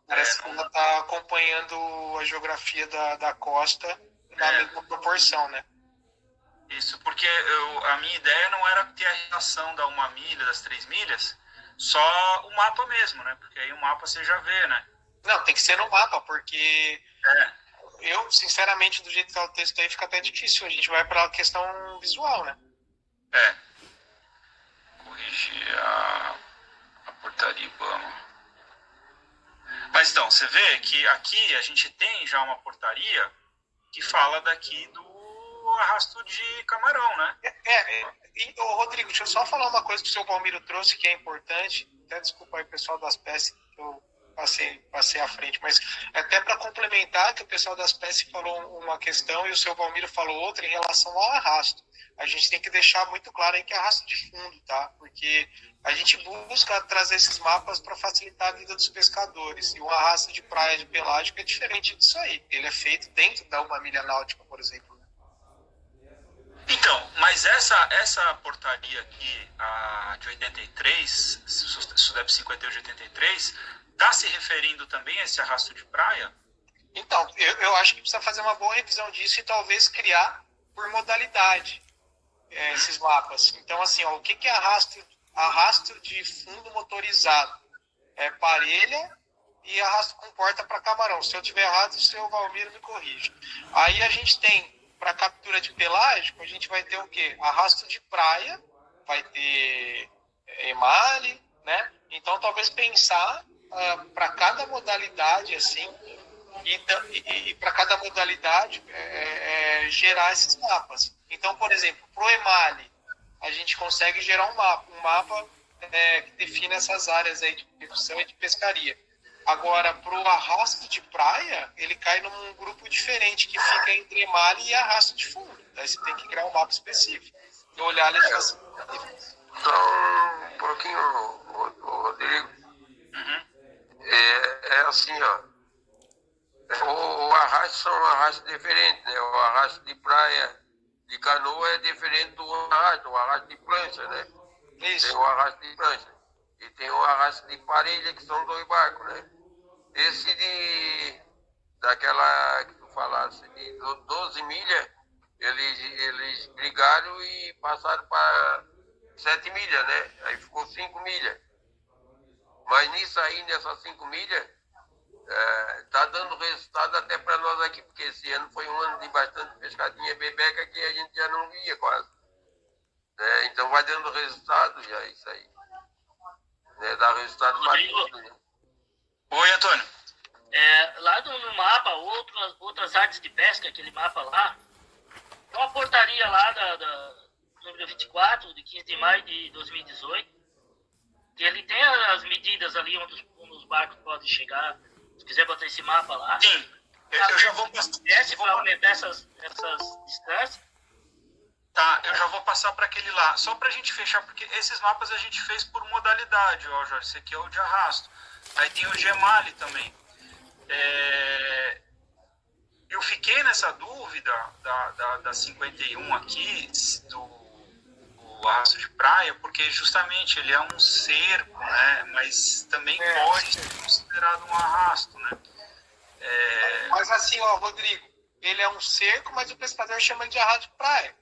Parece que ela tá acompanhando a geografia da costa na mesma proporção, né? Isso, porque a minha ideia não era ter a relação da 1 milha, das 3 milhas, só o mapa mesmo, né? Porque aí o mapa você já vê, né? Não, tem que ser no mapa, porque eu, sinceramente, do jeito que tá o texto aí, fica até difícil. A gente vai para a questão visual, né? Corrigir a portaria IBAMA. Mas então, você vê que aqui a gente tem já uma portaria que fala daqui do arrasto de camarão, né? Rodrigo, deixa eu só falar uma coisa que o seu Palmiro trouxe, que é importante. Até desculpa aí, pessoal das PES, que eu passei à frente, mas até para complementar, que o pessoal das PES falou uma questão e o seu Palmiro falou outra em relação ao arrasto. A gente tem que deixar muito claro aí que é arrasto de fundo, tá? Porque a gente busca trazer esses mapas para facilitar a vida dos pescadores. E um arrasto de praia de pelágico é diferente disso aí. Ele é feito dentro da 1 milha náutica, por exemplo. Então, mas essa portaria aqui, a de 83, SUDEP 51 de 83, está se referindo também a esse arrasto de praia? Então, eu acho que precisa fazer uma boa revisão disso e talvez criar por modalidade esses mapas. Então, assim, ó, o que é arrasto arrasto de fundo motorizado, parelha e arrasto com porta para camarão. Se eu tiver errado, o seu Valmir me corrige. Aí a gente tem, para captura de pelágico, a gente vai ter o quê? Arrasto de praia, vai ter emale, né? Então, talvez pensar para cada modalidade, assim, e para cada modalidade gerar esses mapas. Então, por exemplo, para o emale, a gente consegue gerar um mapa que define essas áreas aí de produção e de pescaria. Agora, para o arrasto de praia, ele cai num grupo diferente, que fica entre emale e arrasto de fundo. Daí você tem que criar um mapa específico e olhar a legislação. Então, um pouquinho, Rodrigo, é assim, ó. O arrasto são arrastos diferentes, né? O arrasto de praia, de canoa é diferente do o arrasto de prancha, né? Isso. Tem o arrasto de prancha e tem o arrasto de parelha, que são 2 barcos, né? Esse daquela que tu falasse, de 12 milhas, eles brigaram e passaram para 7 milhas, né? Aí ficou 5 milhas. Mas nisso aí, nessas 5 milhas, tá dando resultado até para nós aqui, porque esse ano foi um ano de bastante pescadinha bebeca que a gente já não via quase. Então vai dando resultado já isso aí. Dá resultado para tudo, né? Oi, Antônio. Lá no mapa, outras artes de pesca, aquele mapa lá, tem uma portaria lá da número 24, de 15 de maio de 2018, que ele tem as medidas ali onde os barcos podem chegar. Se quiser botar esse mapa lá. Sim, eu já vou passar para aumentar essas distâncias. Tá, eu já vou passar para aquele lá. Só para a gente fechar, porque esses mapas a gente fez por modalidade, ó, Jorge. Esse aqui é o de arrasto. Aí tem o de emale também. Eu fiquei nessa dúvida da 51 aqui, do arrasto de praia, porque justamente ele é um cerco, né? Mas também pode ser considerado um arrasto, né? Mas assim, ó, Rodrigo, ele é um cerco, mas o pescador chama ele de arrasto de praia.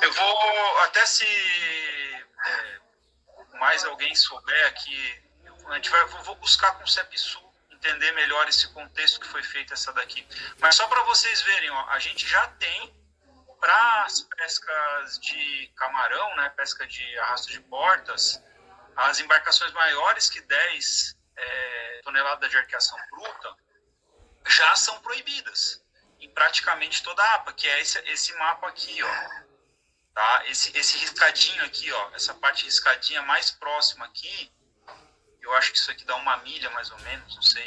Eu vou, até se mais alguém souber aqui, vou buscar com o CEPSU entender melhor esse contexto que foi feito essa daqui. Mas só para vocês verem, ó, a gente já tem para as pescas de camarão, né, pesca de arrasto de portas, as embarcações maiores que 10 toneladas de arqueação bruta já são proibidas em praticamente toda a APA, que é esse mapa aqui, ó. Tá? Esse riscadinho aqui, ó, essa parte riscadinha mais próxima aqui, eu acho que isso aqui dá 1 milha mais ou menos, não sei.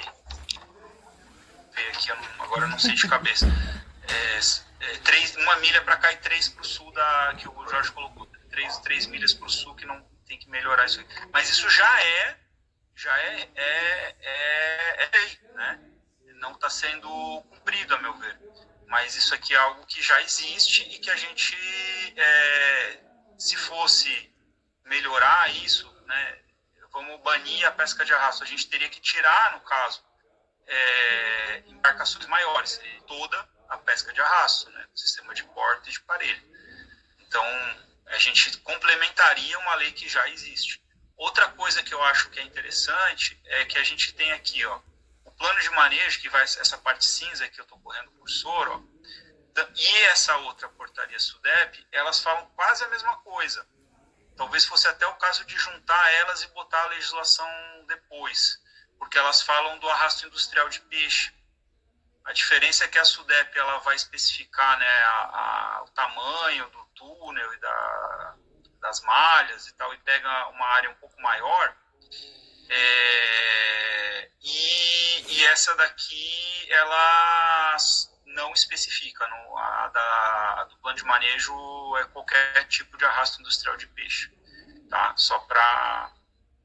Ver aqui, agora eu não sei de cabeça. 1 milha para cá e 3 para o sul que o Jorge colocou. 3 milhas para o sul, que não tem que melhorar isso aqui. Mas isso já é lei, né? Não está sendo cumprido, a meu ver. Mas isso aqui é algo que já existe e que a gente, se fosse melhorar isso, né, vamos banir a pesca de arrasto, a gente teria que tirar, no caso, embarcações maiores, toda a pesca de arrasto, né, sistema de porta e de parelha. Então, a gente complementaria uma lei que já existe. Outra coisa que eu acho que é interessante é que a gente tem aqui, ó, o plano de manejo, que vai essa parte cinza que eu estou correndo o cursor, ó, e essa outra portaria SUDEP, elas falam quase a mesma coisa. Talvez fosse até o caso de juntar elas e botar a legislação depois, porque elas falam do arrasto industrial de peixe. A diferença é que a SUDEP ela vai especificar, né, o tamanho do túnel e das malhas e tal, e pega uma área um pouco maior. E essa daqui, ela não especifica. A do plano de manejo é qualquer tipo de arrasto industrial de peixe. Tá? Só para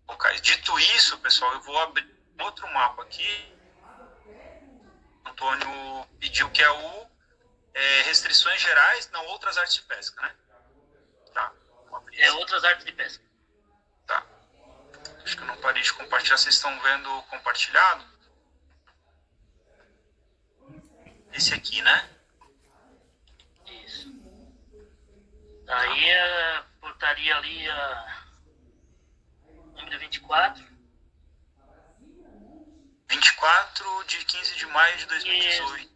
colocar. Dito isso, pessoal, eu vou abrir outro mapa aqui. O Antônio pediu que é o restrições gerais, não outras artes de pesca, né? Tá. Outras artes de pesca. Tá. Acho que eu não parei de compartilhar. Vocês estão vendo compartilhado? Esse aqui, né? Isso. Aí a portaria ali, a número 24. 24 de 15 de maio de 2018.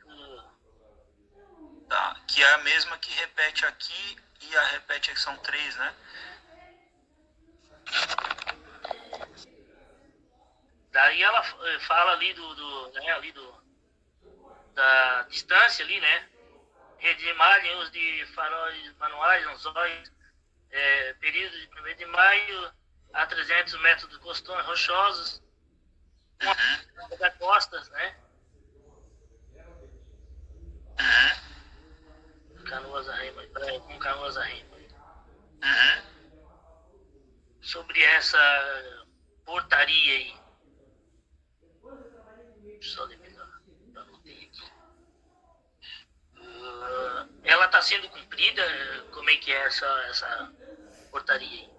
Tá, que é a mesma que repete aqui e a repete aqui, são 3, né? Daí ela fala ali da distância ali, né? Rede de imagem, uso de faróis manuais, anzóis, período de 1º de maio a 300 metros de costões rochosos, da costas, né? Canoas Arrema, com Canoas Arrema. Sobre essa portaria aí. Só de melhor, anotei aqui. Ela está sendo cumprida? Como é que é essa portaria aí?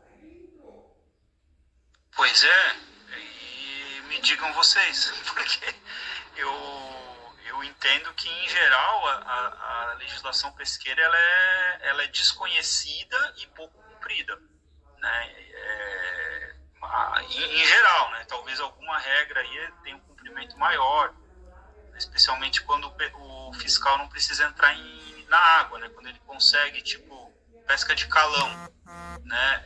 Pois é, e me digam vocês, porque eu entendo que, em geral, a legislação pesqueira ela é desconhecida e pouco cumprida, né? Em geral, né? Talvez alguma regra aí tenha um cumprimento maior, especialmente quando o fiscal não precisa entrar na água, né? Quando ele consegue, tipo, pesca de calão, né?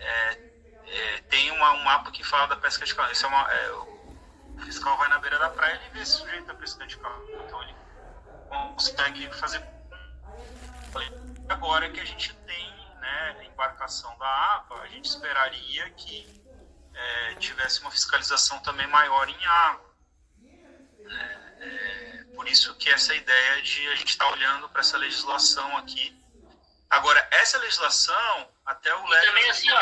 Tem um mapa que fala da pesca de calão. O fiscal vai na beira da praia e vê se sujeito a pesca de calão. Então ele consegue fazer. Agora que a gente tem, né, a embarcação da APA, a gente esperaria que tivesse uma fiscalização também maior em água. Por isso que essa ideia de a gente estar olhando para essa legislação aqui. Agora, essa legislação, até o E também assim, ó,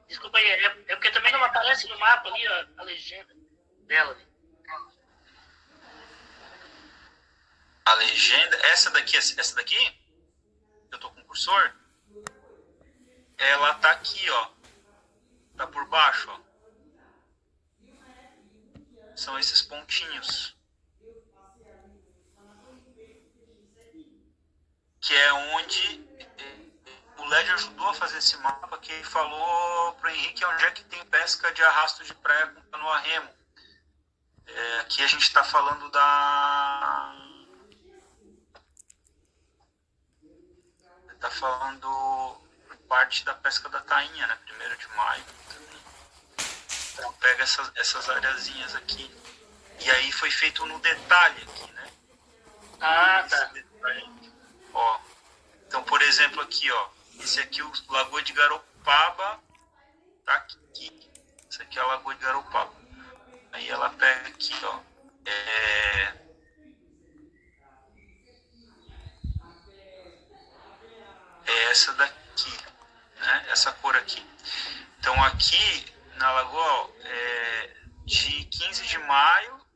desculpa aí, é porque também não aparece no mapa ali a legenda dela. Ali. A legenda, essa daqui, eu tô com o cursor, ela tá aqui, ó, tá por baixo, ó. São esses pontinhos. Que é onde o Led ajudou a fazer esse mapa, que ele falou pro Henrique onde é que tem pesca de arrasto de praia com canoa remo. Aqui a gente está falando Tá falando parte da pesca da tainha, né? 1º de maio também. Então pega essas areazinhas aqui. E aí foi feito no detalhe aqui, né? Ah, tá. Ó, então, por exemplo, aqui, ó, esse aqui, o Lagoa de Garopaba, tá aqui. Esse aqui é a Lagoa de Garopaba. Aí ela pega aqui, ó, é essa daqui, né? Essa cor aqui. Então, aqui na Lagoa, ó, de 15 de maio,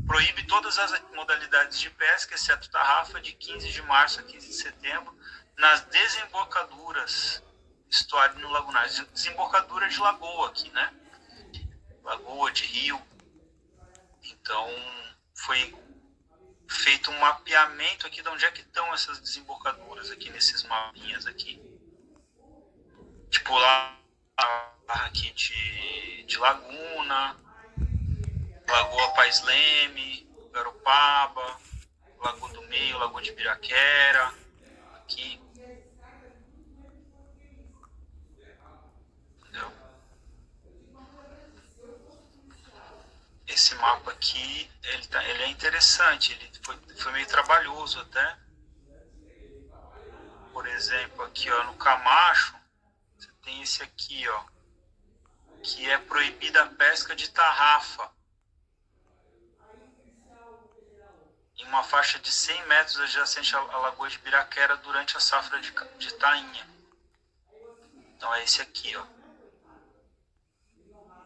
proíbe todas as modalidades de pesca, exceto tarrafa, de 15 de março a 15 de setembro, nas desembocaduras estuário no lagunar. Desembocadura de lagoa aqui, né? Lagoa, de rio. Então, foi feito um mapeamento aqui de onde é que estão essas desembocaduras aqui, nesses mapinhas aqui. Tipo, lá aqui de Laguna, Lagoa Pais Leme, Garopaba, Lagoa do Meio, Lagoa de Ibiraquera, aqui. Entendeu? Esse mapa aqui, ele é interessante, ele foi meio trabalhoso até. Por exemplo, aqui, ó, no Camacho, você tem esse aqui, ó, que é proibida a pesca de tarrafa. Em uma faixa de 100 metros adjacente à Lagoa de Ibiraquera durante a safra de tainha. Então é esse aqui, ó.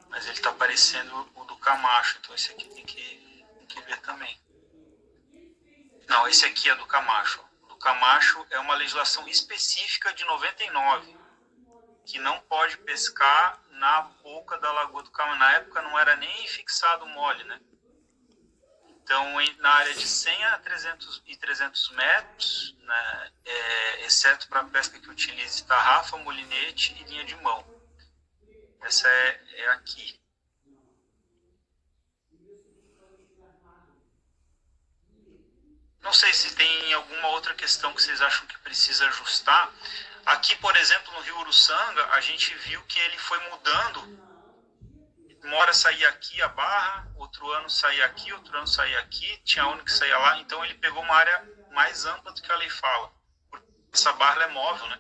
Mas ele está parecendo o do Camacho, então esse aqui tem que ver também. Não, esse aqui é do Camacho. O do Camacho é uma legislação específica de 99, que não pode pescar na boca da Lagoa do Camacho. Na época não era nem fixado mole, né? Então, na área de 100 a 300 metros, né, exceto para pesca que utilize tarrafa, molinete e linha de mão. Essa é aqui. Não sei se tem alguma outra questão que vocês acham que precisa ajustar. Aqui, por exemplo, no Rio Uruçanga, a gente viu que ele foi mudando. Uma hora saía aqui a barra, outro ano saía aqui, outro ano saía aqui, tinha ano que saía lá. Então ele pegou uma área mais ampla do que a lei fala. Porque essa barra é móvel, né?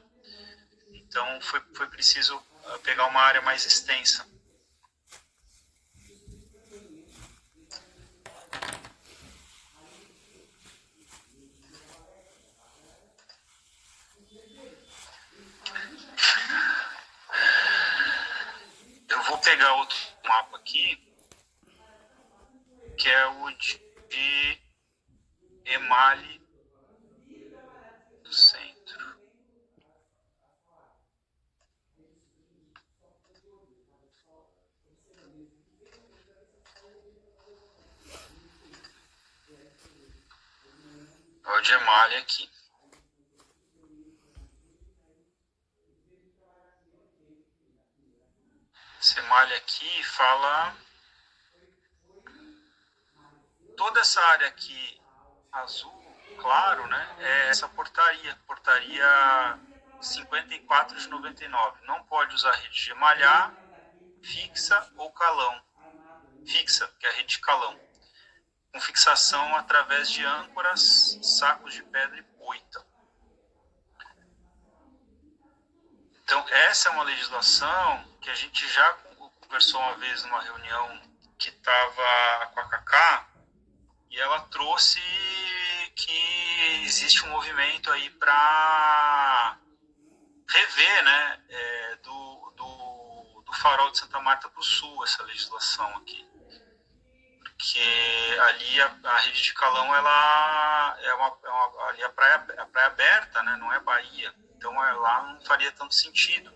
Então foi preciso pegar uma área mais extensa. Eu vou pegar outro mapa aqui, que é o de Emale do Centro. É o de Emale aqui. Esse Emale aqui fala... Toda essa área aqui azul, claro, né, é essa portaria 54 de 99. Não pode usar rede de malhar, fixa ou calão. Fixa, que é a rede de calão. Com fixação através de âncoras, sacos de pedra e boita. Então, essa é uma legislação que a gente já conversou uma vez numa reunião que estava com a Cacá, e ela trouxe que existe um movimento aí para rever, né, do Farol de Santa Marta para o sul, essa legislação aqui. Porque ali a rede de calão, ela ali a praia aberta, né, não é Bahia. Então lá não faria tanto sentido.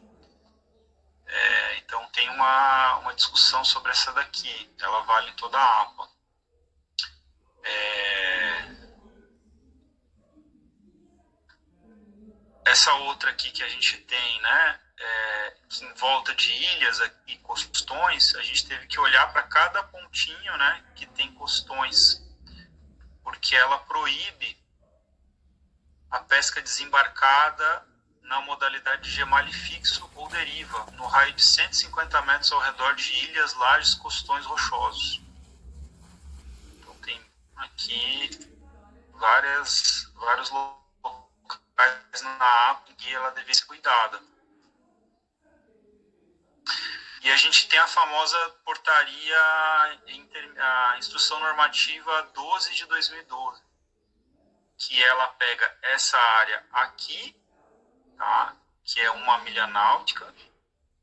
Então tem uma discussão sobre essa daqui. Ela vale em toda a APA. Essa outra aqui que a gente tem, né, que em volta de ilhas e costões, a gente teve que olhar para cada pontinho, né, que tem costões, porque ela proíbe a pesca desembarcada na modalidade de emale fixo ou deriva, no raio de 150 metros ao redor de ilhas, lajes, costões rochosos. Então tem aqui vários locais na APA que ela deve ser cuidada. E a gente tem a famosa portaria, a instrução normativa 12 de 2012, que ela pega essa área aqui, tá? Que é 1 milha náutica,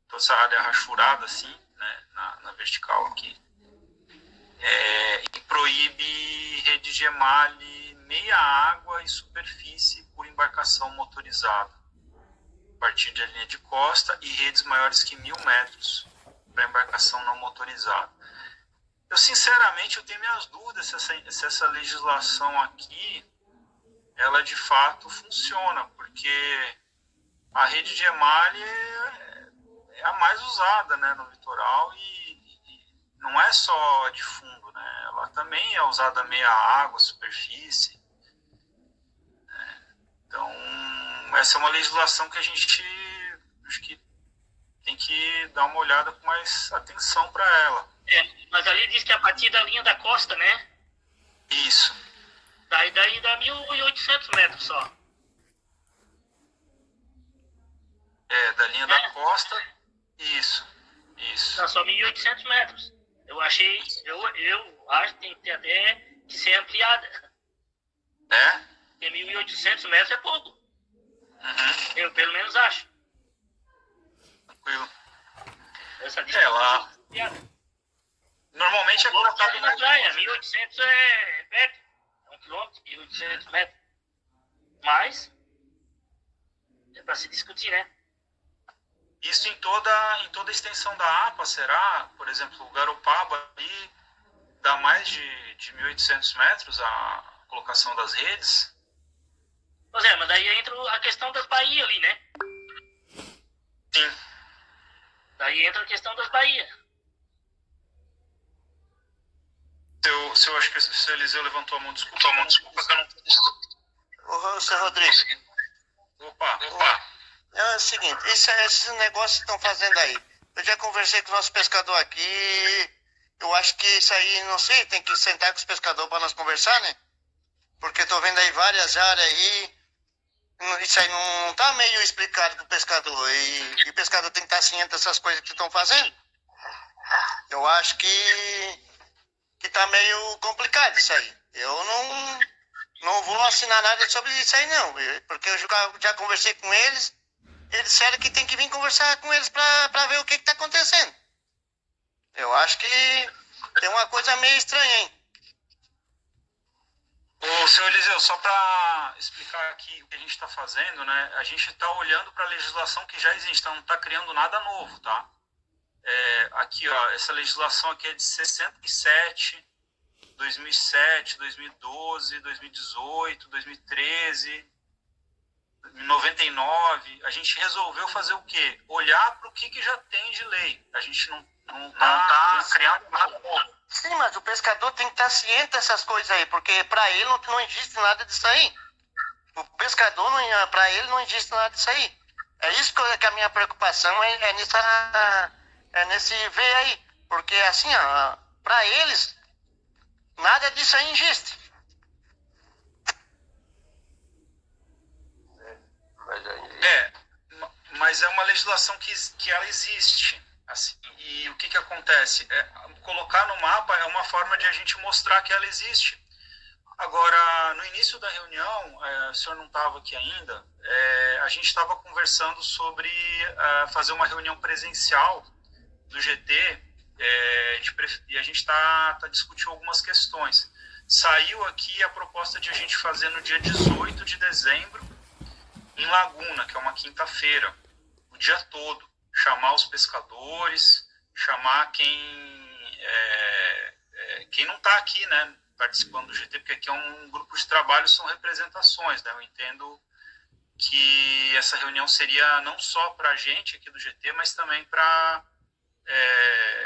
então essa área rachurada assim, né, na vertical aqui, e proíbe rede de emale meia água e superfície por embarcação motorizada, a partir da linha de costa, e redes maiores que 1.000 metros para embarcação não motorizada. Eu sinceramente tenho minhas dúvidas se essa legislação aqui, ela de fato funciona, porque a rede de emale é a mais usada, né, no litoral, e não é só de fundo, né, ela também é usada meia água, superfície. Então, essa é uma legislação que a gente acho que tem que dar uma olhada com mais atenção para ela. Mas ali diz que é a partir da linha da costa, né? Isso. Daí dá 1.800 metros só. Da linha da costa, isso. Não, só 1.800 metros. Eu acho que tem que ter até que ser ampliada. Porque 1.800 metros é pouco. Uhum. Eu pelo menos acho. Tranquilo. Essa distância normalmente é colocado na praia. 1.800 é perto. É 1 quilômetro, 1.800 metros. Mas é para se discutir, né? Isso em toda a extensão da APA, será? Por exemplo, o Garopaba ali dá mais de 1.800 metros a colocação das redes. Pois é, mas daí entra a questão das baías ali, né? Sim. Daí entra a questão das baías. Eu acho que o seu Eliseu levantou a mão, desculpa que eu não... Ô, seu Rodrigo. Opa. É o seguinte, esses negócios que estão fazendo aí. Eu já conversei com o nosso pescador aqui. Eu acho que isso aí, não sei, tem que sentar com os pescadores para nós conversar, né? Porque eu tô vendo aí várias áreas aí. Isso aí não tá meio explicado pro pescador. E o pescador tem que estar ciente dessas coisas que estão fazendo. Eu acho que tá meio complicado isso aí. Eu não vou assinar nada sobre isso aí, não. Porque eu já conversei com eles. Eles disseram que tem que vir conversar com eles para ver o que tá acontecendo. Eu acho que tem uma coisa meio estranha, hein? Ô, seu Eliseu, só para explicar aqui o que a gente está fazendo, né? A gente está olhando para a legislação que já existe, então não está criando nada novo, tá? Aqui, ó, essa legislação aqui é de 67, 2007, 2012, 2018, 2013, 99. A gente resolveu fazer o quê? Olhar para o que já tem de lei. A gente não tá criando nada novo. Sim, mas o pescador tem que estar ciente dessas coisas aí, porque para ele não existe nada disso aí. O pescador, para ele, não existe nada disso aí. É isso que a minha preocupação é nesse ver aí. Porque assim, ó, para eles, nada disso aí existe. Mas é uma legislação que ela existe. Assim, e o que acontece? Colocar no mapa é uma forma de a gente mostrar que ela existe. Agora, no início da reunião, o senhor não estava aqui ainda, a gente estava conversando sobre fazer uma reunião presencial do GT, e a gente está discutindo algumas questões. Saiu aqui a proposta de a gente fazer no dia 18 de dezembro, em Laguna, que é uma quinta-feira, o dia todo. Chamar os pescadores, chamar quem não está aqui, né, participando do GT, porque aqui é um grupo de trabalho, são representações, né? Eu entendo que essa reunião seria não só para a gente aqui do GT, mas também para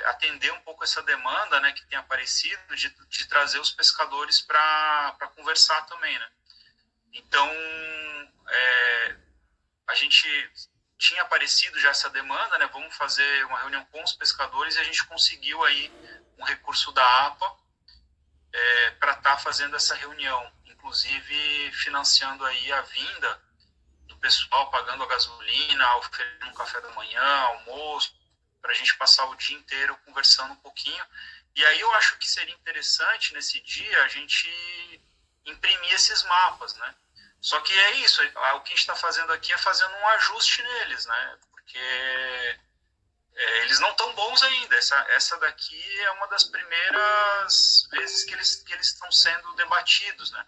atender um pouco essa demanda, né, que tem aparecido de trazer os pescadores para conversar também, né? Então, a gente tinha aparecido já essa demanda, né? Vamos fazer uma reunião com os pescadores, e a gente conseguiu aí um recurso da APA para estar fazendo essa reunião, inclusive financiando aí a vinda do pessoal, pagando a gasolina, oferecendo um café da manhã, almoço, para a gente passar o dia inteiro conversando um pouquinho. E aí eu acho que seria interessante nesse dia a gente imprimir esses mapas, né? Só que é isso, o que a gente está fazendo aqui é fazendo um ajuste neles, né? Porque eles não estão bons ainda. Essa daqui é uma das primeiras vezes que eles estão sendo debatidos, né?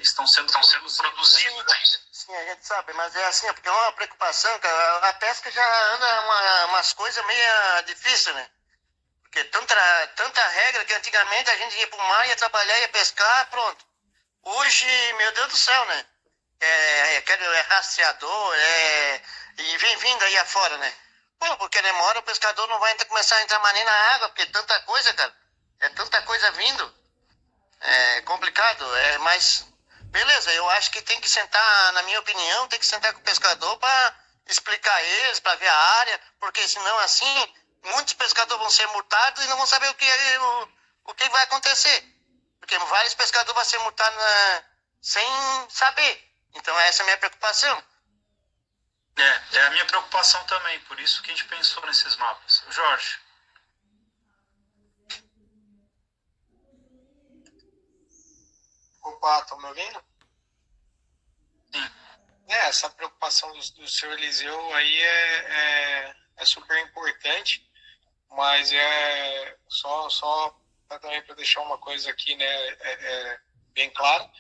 Estão sendo produzidos. Sim, a gente sabe, mas é assim, porque é uma preocupação, cara. A pesca já anda umas coisas meio difíceis, né? Porque tanta regra que antigamente a gente ia pro mar, ia trabalhar, ia pescar, pronto. Hoje, meu Deus do céu, né? É rastreador, e vem vindo aí afora, né? Pô, porque demora, o pescador não vai começar a entrar mais nem na água, porque tanta coisa, cara. É tanta coisa vindo. É complicado, mas beleza, eu acho que tem que sentar, na minha opinião, tem que sentar com o pescador para explicar eles, para ver a área, porque senão assim, muitos pescadores vão ser multados e não vão saber o que vai acontecer. Porque vários pescadores vão ser multados sem saber. Então essa é a minha preocupação. É a minha preocupação também, por isso que a gente pensou nesses mapas. Jorge. Opa, estão me ouvindo? Sim. Essa preocupação do senhor Eliseu aí é super importante, mas só também para deixar uma coisa aqui, né, bem claro,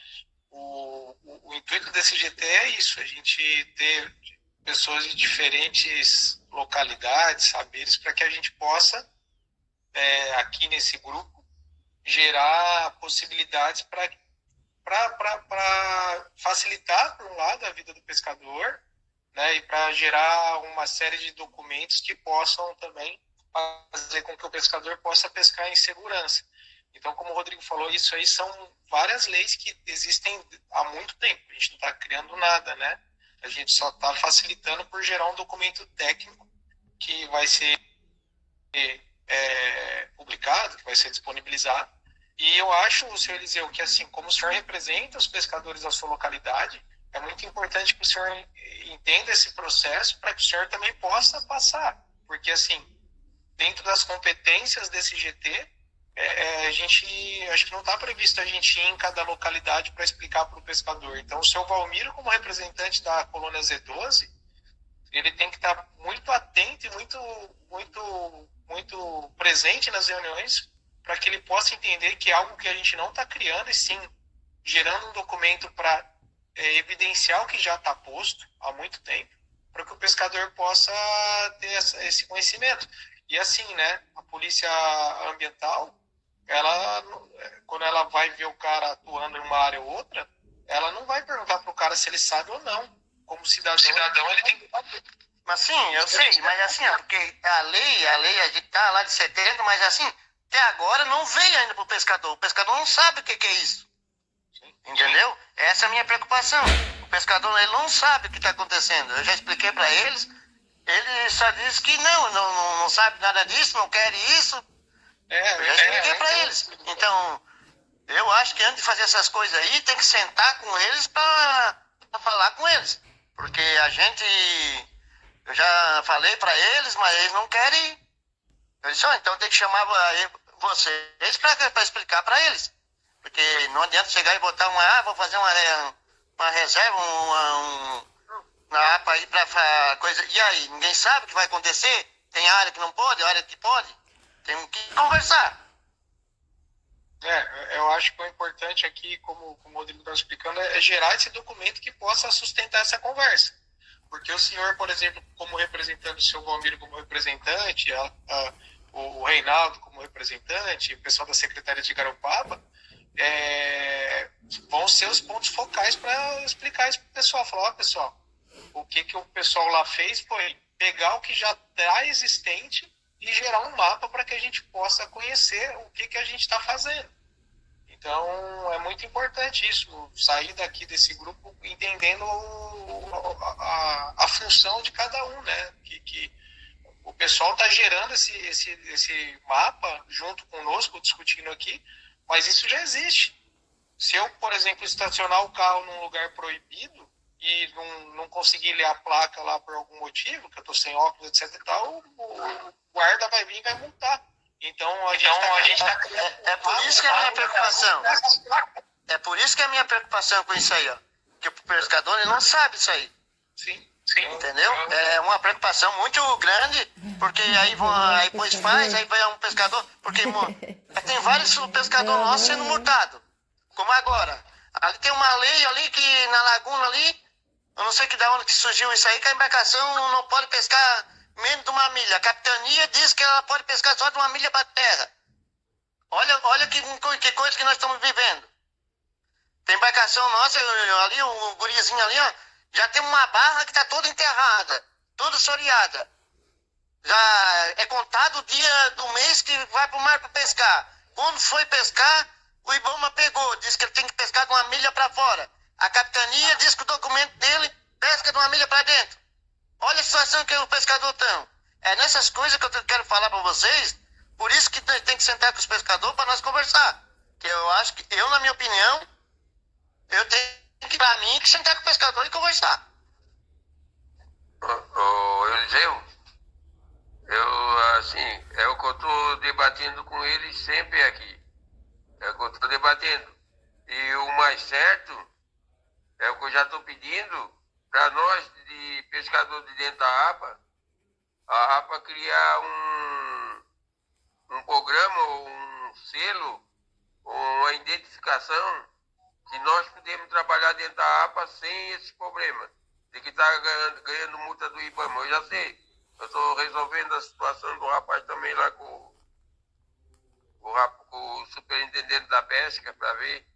o intuito desse GT é isso, a gente ter pessoas de diferentes localidades, saberes, para que a gente possa, aqui nesse grupo, a gerar possibilidades para facilitar, por um lado, a vida do pescador, né, e para gerar uma série de documentos que possam também fazer com que o pescador possa pescar em segurança. Então, como o Rodrigo falou, isso aí são várias leis que existem há muito tempo. A gente não está criando nada, né? A gente só está facilitando por gerar um documento técnico que vai ser publicado, que vai ser disponibilizado. E eu acho, senhor Eliseu, que assim, como o senhor representa os pescadores da sua localidade, é muito importante que o senhor entenda esse processo para que o senhor também possa passar. Porque, assim, dentro das competências desse GT, a gente, acho que não está previsto a gente ir em cada localidade para explicar para o pescador. Então, o senhor Valmiro, como representante da colônia Z12, ele tem que estar muito atento e muito presente nas reuniões para que ele possa entender que é algo que a gente não está criando, e sim gerando um documento para evidenciar o que já está posto há muito tempo, para que o pescador possa ter esse conhecimento. E assim, né, a polícia ambiental, ela, quando ela vai ver o cara atuando em uma área ou outra, ela não vai perguntar para o cara se ele sabe ou não. Como cidadão ele tem que saber. Mas sim, eu sei, mas assim, porque a lei a gente tá lá de 70, mas assim, até agora não veio ainda pro pescador. O pescador não sabe o que é isso. Entendeu? Essa é a minha preocupação. O pescador, ele não sabe o que está acontecendo. Eu já expliquei para eles, ele só diz que não sabe nada disso, não quer isso. Eu já expliquei para eles. Então, eu acho que antes de fazer essas coisas aí, tem que sentar com eles para falar com eles. Porque eu já falei para eles, mas eles não querem. Eu disse, então tem que chamar vocês para explicar para eles. Porque não adianta chegar e botar vou fazer uma reserva, na APA aí para coisa. E aí, ninguém sabe o que vai acontecer? Tem área que não pode, área que pode. Tem que conversar. Eu acho que o importante aqui, como o Rodrigo está explicando, é gerar esse documento que possa sustentar essa conversa. Porque o senhor, por exemplo, como representante, o seu Valmir como representante, o Reinaldo como representante, o pessoal da Secretaria de Garopaba, vão ser os pontos focais para explicar isso para o pessoal. Falar, pessoal, o que o pessoal lá fez foi pegar o que já está existente e gerar um mapa para que a gente possa conhecer o que a gente está fazendo. Então, é muito importante isso, sair daqui desse grupo entendendo a função de cada um, né? Que o pessoal está gerando esse mapa junto conosco, discutindo aqui, mas isso já existe. Se eu, por exemplo, estacionar o carro num lugar proibido e não conseguir ler a placa lá por algum motivo, que eu estou sem óculos, etc e tal, o guarda vai vir e vai multar. Então a gente está... É por isso que é a minha preocupação. É por isso que é a minha preocupação com isso aí, ó. Que o pescador, ele não sabe isso aí. Sim. Entendeu? É uma preocupação muito grande, porque aí depois aí vai um pescador, porque tem vários pescadores nossos sendo multados. Como agora. Ali tem uma lei ali que na laguna ali, eu não sei que da onde que surgiu isso aí, que a embarcação não pode pescar menos de 1 milha. A capitania diz que ela pode pescar só de 1 milha para terra. Olha que coisa que nós estamos vivendo. Tem embarcação nossa, ali, o gurizinho ali, ó, já tem uma barra que está toda enterrada, toda soreada. Já é contado o dia do mês que vai para o mar para pescar. Quando foi pescar, o Ibama pegou, disse que ele tem que pescar de 1 milha para fora. A capitania diz que o documento dele pesca de 1 milha para dentro. Olha a situação que o pescador está. É nessas coisas que eu quero falar para vocês. Por isso que tem que sentar com os pescadores para nós conversar. Que eu acho que, na minha opinião, eu tenho que, para mim, que sentar com o pescador e conversar. Eliseu, é o que eu estou debatendo com eles sempre aqui. É o que eu estou debatendo. E o mais certo é o que eu já estou pedindo para nós, de pescador de dentro da APA, a APA criar um programa, um selo, uma identificação que nós podemos trabalhar dentro da APA sem esse problema. De que está ganhando multa do IBAMA, eu já sei. Eu estou resolvendo a situação do rapaz também lá com com o superintendente da pesca para ver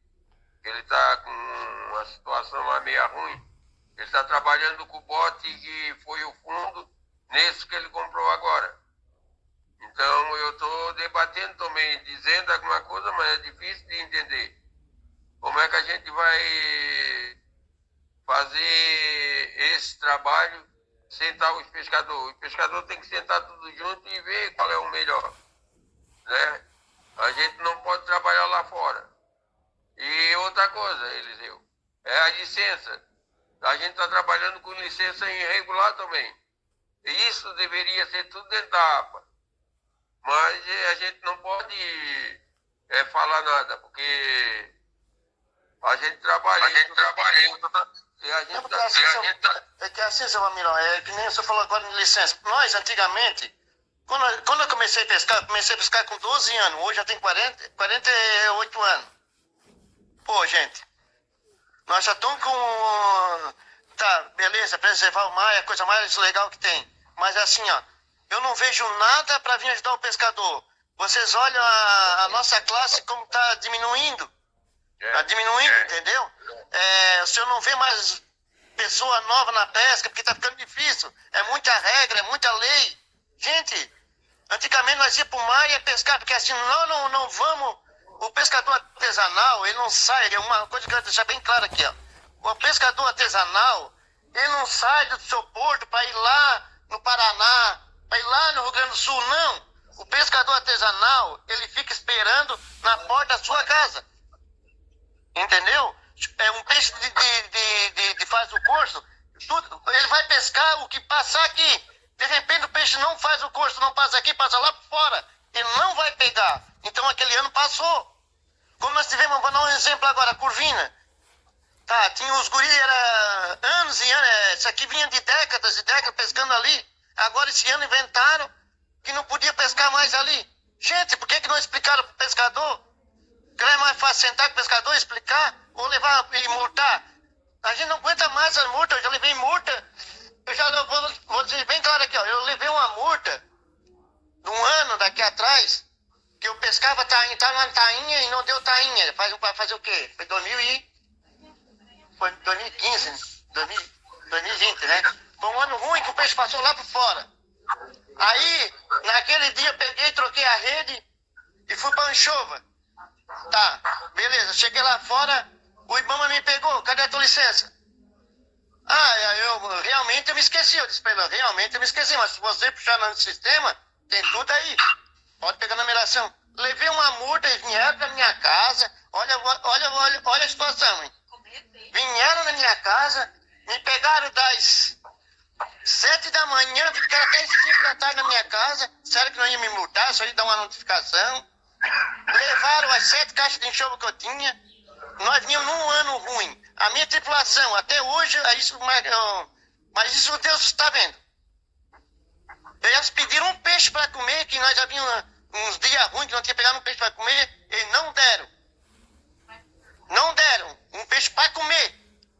que ele está com uma situação lá meio ruim. Ele está trabalhando com o bote que foi o fundo nesse que ele comprou agora. Então eu estou debatendo também, dizendo alguma coisa, mas é difícil de entender. Como é que a gente vai fazer esse trabalho, sentar os pescadores? O pescador tem que sentar tudo junto e ver qual é o melhor, né? A gente não pode trabalhar lá fora. E outra coisa, Eliseu, é a licença. A gente está trabalhando com licença irregular também. E isso deveria ser tudo dentro da APA. Mas a gente não pode falar nada, porque a gente trabalha. É que assim, seu Amirão, é que nem você falou agora de licença. Nós, antigamente, quando eu comecei a pescar com 12 anos, hoje já tenho 48 anos. Pô, gente, nós já estamos com... Tá, beleza, preservar o mar é a coisa mais legal que tem. Mas assim, ó, eu não vejo nada para vir ajudar o pescador. Vocês olham a nossa classe como está diminuindo. Está diminuindo, entendeu? O senhor não vê mais pessoa nova na pesca, porque está ficando difícil. É muita regra, é muita lei. Gente, antigamente nós íamos para o mar e ia pescar, porque assim, nós não vamos... O pescador artesanal, ele não sai... É uma coisa que eu quero deixar bem claro aqui, ó. O pescador artesanal, ele não sai do seu porto para ir lá no Paraná, para ir lá no Rio Grande do Sul, não. O pescador artesanal, ele fica esperando na porta da sua casa. Entendeu? É um peixe de faz o curso, ele vai pescar o que passar aqui. De repente o peixe não faz o curso, não passa aqui, passa lá por fora. Ele não vai pegar. Então aquele ano passou. Como nós tivemos, vou dar um exemplo agora, Curvina. Tá, tinha os guris, era anos e anos, isso aqui vinha de décadas e décadas pescando ali. Agora esse ano inventaram que não podia pescar mais ali. Gente, por que não explicaram pro pescador? Que é mais fácil sentar com o pescador e explicar ou levar e multar. A gente não aguenta mais as multas, eu já levei multa. Vou dizer bem claro aqui, ó, eu levei uma multa de um ano daqui atrás, que eu pescava tainha, tava na tainha e não deu tainha. Vai fazer o quê? Foi 2015, 2020, né? Foi um ano ruim que o peixe passou lá por fora. Aí, naquele dia, eu peguei, troquei a rede e fui pra Anchova. Tá, beleza. Cheguei lá fora, o Ibama me pegou. Cadê a tua licença? Realmente eu me esqueci. Eu disse pra ele, realmente eu me esqueci. Mas se você puxar no sistema, tem tudo aí. Pode pegar a numeração. Levei uma multa, eles vieram pra minha casa. Olha a situação, hein? Vieram na minha casa, me pegaram das 7 da manhã, ficaram até 5 da tarde na minha casa. Disseram que não ia me multar, só ia dar uma notificação. Levaram as 7 caixas de enxofre que eu tinha. Nós vínhamos num ano ruim. A minha tripulação, até hoje, mas isso Deus está vendo. Eles pediram um peixe para comer, que nós já vínhamos uns dias ruins, que não tinha pegado um peixe para comer, eles não deram. Não deram um peixe para comer.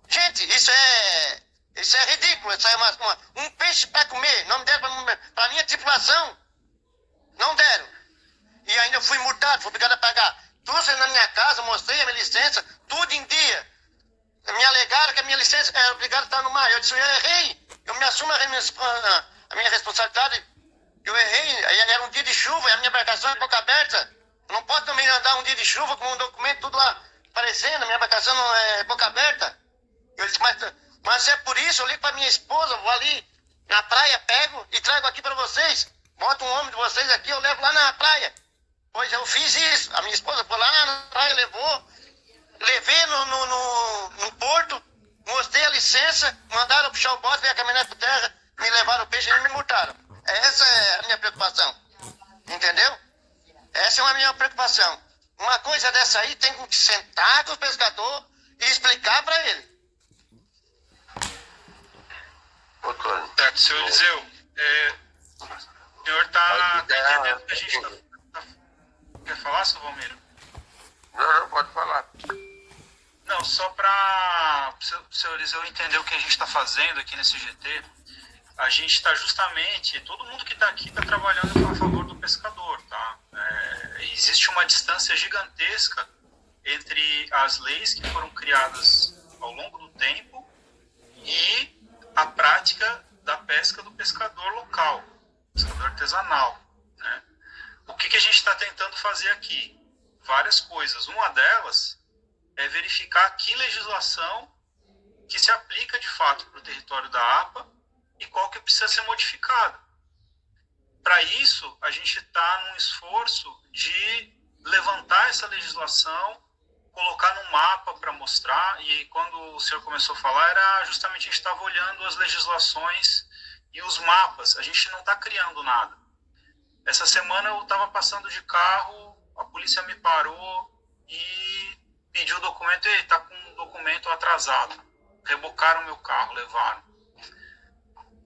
Gente, isso é ridículo. Isso é um peixe para comer. Não me deram para a minha tripulação. Não deram. E ainda fui multado, fui obrigado a pagar. Trouxe na minha casa, mostrei a minha licença, tudo em dia. Me alegaram que a minha licença era obrigada a estar no mar. Eu disse, eu errei. Eu me assumo a minha responsabilidade. Eu errei. Aí era um dia de chuva e a minha embarcação é boca aberta. Eu não posso também andar um dia de chuva com um documento tudo lá aparecendo. A minha embarcação não é boca aberta. Eu disse, mas é por isso, eu ligo para minha esposa, vou ali na praia, pego e trago aqui para vocês. Boto um homem de vocês aqui, eu levo lá na praia. Pois eu fiz isso. A minha esposa foi lá na praia, levei no porto, mostrei a licença, mandaram puxar o bote, veio a caminhonete por terra, me levaram o peixe e me multaram. Essa é a minha preocupação. Entendeu? Essa é a minha preocupação. Uma coisa dessa aí tem que sentar com o pescador e explicar para ele. Certo, senhor Eliseu, o senhor está entendendo que a gente está... Quer falar, seu Valmiro? Não, pode falar. Não, só para o senhor Eliseu entender o que a gente está fazendo aqui nesse GT, a gente está justamente, todo mundo que está aqui está trabalhando a favor do pescador, tá? existe uma distância gigantesca entre as leis que foram criadas ao longo do tempo e a prática da pesca do pescador local, pescador artesanal, né? O que a gente está tentando fazer aqui? Várias coisas. Uma delas é verificar que legislação que se aplica de fato para o território da APA e qual que precisa ser modificada. Para isso, a gente está num esforço de levantar essa legislação, colocar no mapa para mostrar, e quando o senhor começou a falar, era justamente a gente estava olhando as legislações e os mapas, a gente não está criando nada. Essa semana eu estava passando de carro, a polícia me parou e pediu o documento, e está com um documento atrasado, rebocaram meu carro, levaram.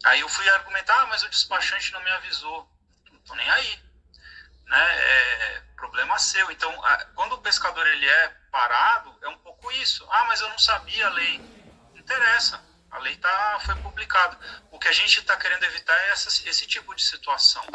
Aí eu fui argumentar, mas o despachante não me avisou. Não estou nem aí, né? É problema seu. Então, quando o pescador ele é parado, é um pouco isso. Ah, mas eu não sabia a lei. Não interessa, a lei foi publicada. O que a gente está querendo evitar é esse tipo de situação.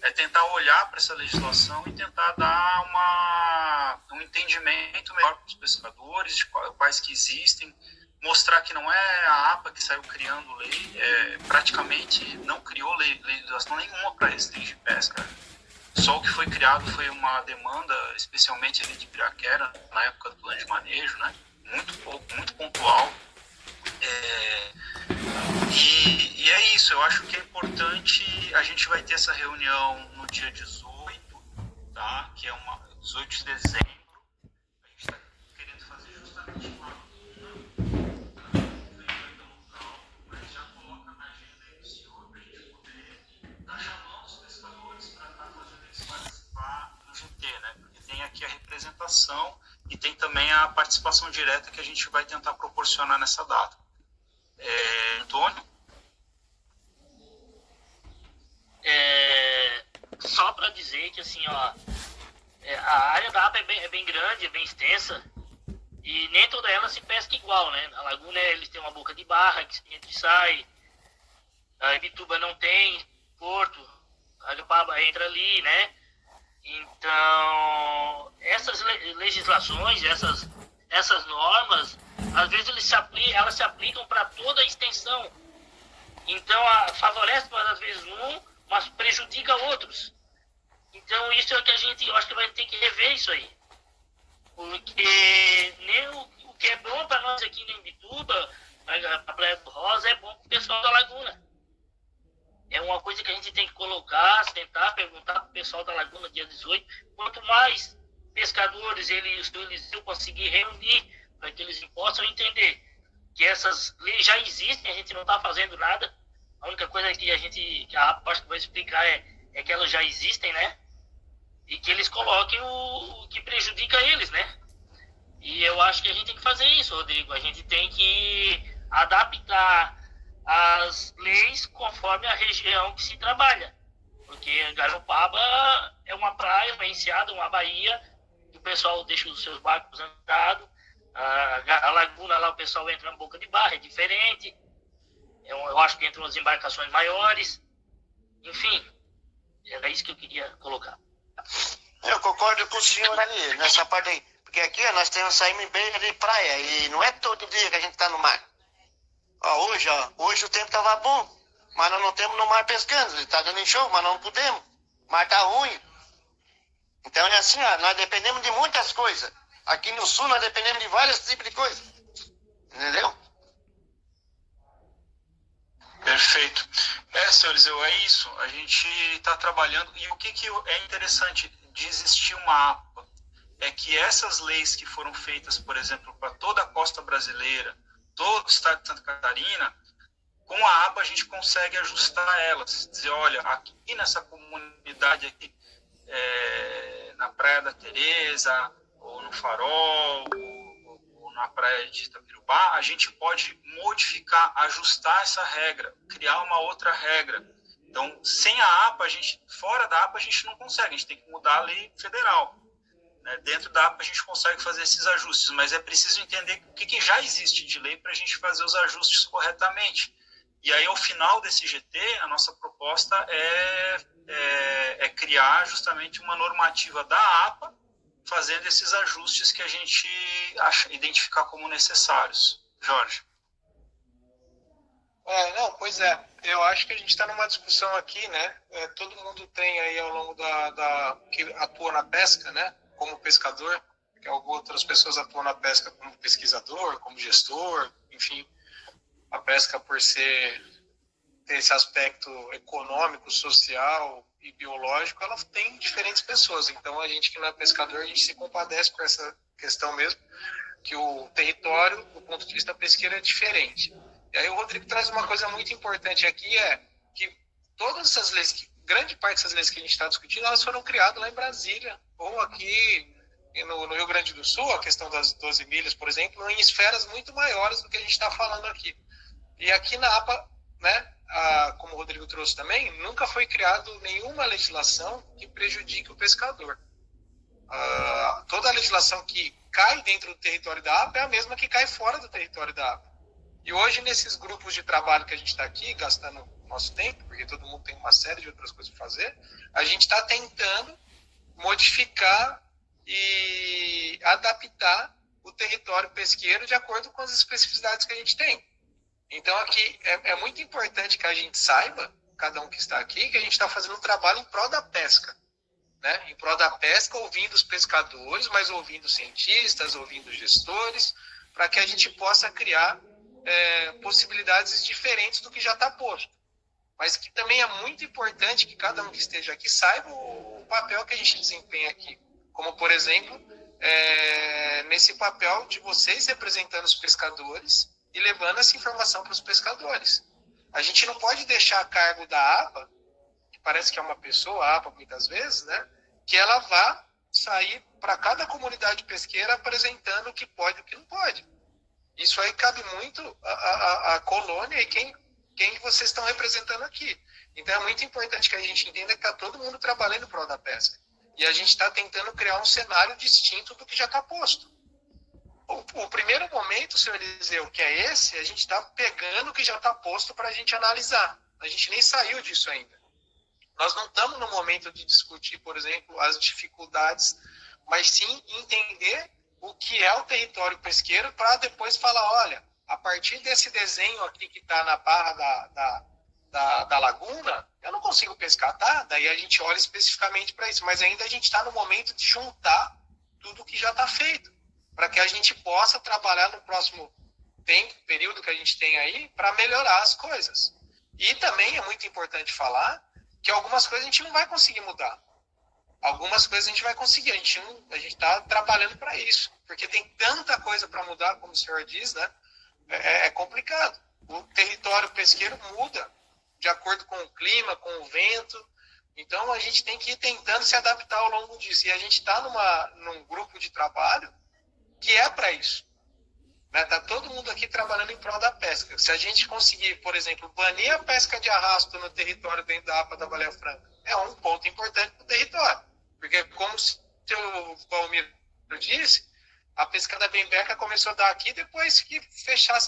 É tentar olhar para essa legislação e tentar dar um entendimento melhor para os pescadores, de quais que existem, mostrar que não é a APA que saiu criando lei, praticamente não criou legislação nenhuma para restringir pesca. Só o que foi criado foi uma demanda, especialmente ali de Piraquera, na época do plano de manejo, né? Muito pouco, muito pontual. E é isso, eu acho que é importante, a gente vai ter essa reunião no dia 18, tá? Que é 18 de dezembro. A gente está querendo fazer justamente uma né? Porque tem aqui a representação e tem também a participação direta que a gente vai tentar proporcionar nessa data. Antônio? Só para dizer que assim, ó, a área da APA é bem grande, é bem extensa, e nem toda ela se pesca igual, né? A Laguna, eles têm uma boca de barra que entra e sai, a Ibituba não tem, Porto, a Agapaba entra ali, né? Então, essas legislações, essas normas, às vezes elas se aplicam para toda a extensão. Então, favorece, às vezes, mas prejudica outros. Então, isso é o que eu acho que vai ter que rever isso aí. Porque nem o que é bom para nós aqui em Imbituba, a Praia do Rosa, é bom para o pessoal da Laguna. É uma coisa que a gente tem que colocar, tentar perguntar para o pessoal da Laguna dia 18. Quanto mais pescadores eles conseguir reunir para que eles possam entender que essas leis já existem, a gente não está fazendo nada. A única coisa que a APA acho que vai explicar é que elas já existem, né? E que eles coloquem o que prejudica eles, né? E eu acho que a gente tem que fazer isso, Rodrigo. A gente tem que adaptar as leis conforme a região que se trabalha. Porque Garopaba é uma praia, uma enseada, uma baía, que o pessoal deixa os seus barcos andados. A Laguna lá o pessoal entra na boca de barra, é diferente. Eu acho que entram as embarcações maiores. Enfim, era isso que eu queria colocar. Eu concordo com o senhor ali, nessa parte aí. Porque aqui nós temos saímos beira de praia e não é todo dia que a gente está no mar. Hoje o tempo estava bom, mas nós não temos no mar pescando. Está dando enxofre, mas não podemos. O mar está ruim. Então é assim, nós dependemos de muitas coisas. Aqui no sul nós dependemos de vários tipos de coisas. Entendeu? Perfeito. Senhores, é isso. A gente está trabalhando. E o que é interessante de existir uma APA é que essas leis que foram feitas, por exemplo, para toda a costa brasileira, todo o estado de Santa Catarina, com a APA a gente consegue ajustar elas. Dizer, olha, aqui nessa comunidade aqui, na Praia da Tereza, ou no Farol, ou na Praia de Itapirubá, a gente pode modificar, ajustar essa regra, criar uma outra regra. Então, sem a APA, fora da APA a gente não consegue, a gente tem que mudar a lei federal. Dentro da APA a gente consegue fazer esses ajustes, mas é preciso entender o que já existe de lei para a gente fazer os ajustes corretamente. E aí, ao final desse GT, a nossa proposta é criar justamente uma normativa da APA, fazendo esses ajustes que a gente identificar como necessários. Jorge. Pois é. Eu acho que a gente está numa discussão aqui, né? Todo mundo tem aí ao longo que atua na pesca, né? Como pescador, que outras pessoas atuam na pesca como pesquisador, como gestor, enfim. A pesca, por ter esse aspecto econômico, social e biológico, ela tem diferentes pessoas. Então, a gente que não é pescador, a gente se compadece com essa questão mesmo, que o território, do ponto de vista pesqueiro, é diferente. E aí o Rodrigo traz uma coisa muito importante aqui, que todas essas leis, grande parte dessas leis que a gente está discutindo, elas foram criadas lá em Brasília, ou aqui no Rio Grande do Sul, a questão das 12 milhas, por exemplo, em esferas muito maiores do que a gente está falando aqui. E aqui na APA, né, como o Rodrigo trouxe também, nunca foi criado nenhuma legislação que prejudique o pescador. Toda a legislação que cai dentro do território da APA é a mesma que cai fora do território da APA. E hoje, nesses grupos de trabalho que a gente está aqui, gastando nosso tempo, porque todo mundo tem uma série de outras coisas para fazer, a gente está tentando modificar e adaptar o território pesqueiro de acordo com as especificidades que a gente tem. Então, aqui é muito importante que a gente saiba, cada um que está aqui, que a gente está fazendo um trabalho em prol da pesca. Né? Em prol da pesca, ouvindo os pescadores, mas ouvindo cientistas, ouvindo gestores, para que a gente possa criar possibilidades diferentes do que já está posto. Mas que também é muito importante que cada um que esteja aqui saiba o papel que a gente desempenha aqui. Como, por exemplo, nesse papel de vocês representando os pescadores e levando essa informação para os pescadores. A gente não pode deixar a cargo da APA, que parece que é uma pessoa, a APA muitas vezes, né, que ela vá sair para cada comunidade pesqueira apresentando o que pode e o que não pode. Isso aí cabe muito à colônia e quem vocês estão representando aqui. Então é muito importante que a gente entenda que está todo mundo trabalhando em prol da pesca. E a gente está tentando criar um cenário distinto do que já está posto. O primeiro momento, senhor Eliseu, que é esse, a gente está pegando o que já está posto para a gente analisar. A gente nem saiu disso ainda. Nós não estamos no momento de discutir, por exemplo, as dificuldades, mas sim entender o que é o território pesqueiro para depois falar, olha, a partir desse desenho aqui que está na barra da laguna, eu não consigo pescar, tá? Daí a gente olha especificamente para isso, mas ainda a gente está no momento de juntar tudo que já está feito, para que a gente possa trabalhar no próximo período que a gente tem aí, para melhorar as coisas. E também é muito importante falar que algumas coisas a gente não vai conseguir mudar. Algumas coisas a gente vai conseguir, a gente está trabalhando para isso, porque tem tanta coisa para mudar, como o senhor diz, né? É complicado. O território pesqueiro muda de acordo com o clima, com o vento, então a gente tem que ir tentando se adaptar ao longo disso, e a gente está num grupo de trabalho que é para isso. Está todo mundo aqui trabalhando em prol da pesca. Se a gente conseguir, por exemplo, banir a pesca de arrasto no território dentro da APA da Baleia Franca, é um ponto importante para o território. Porque, como o seu Valmir disse, a pesca da bembeca começou a dar aqui depois que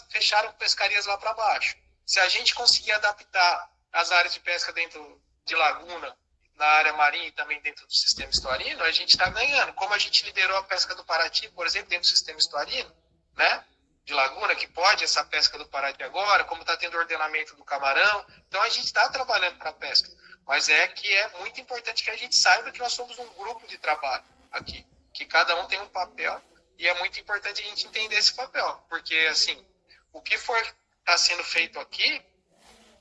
fecharam pescarias lá para baixo. Se a gente conseguir adaptar as áreas de pesca dentro de laguna, na área marinha e também dentro do sistema estuarino, a gente está ganhando. Como a gente liderou a pesca do Paraty, por exemplo, dentro do sistema estuarino, né? De laguna, que pode essa pesca do Paraty agora, como está tendo ordenamento do camarão. Então a gente está trabalhando para a pesca. Mas é muito importante que a gente saiba que nós somos um grupo de trabalho aqui, que cada um tem um papel, e é muito importante a gente entender esse papel, porque assim, o que está sendo feito aqui,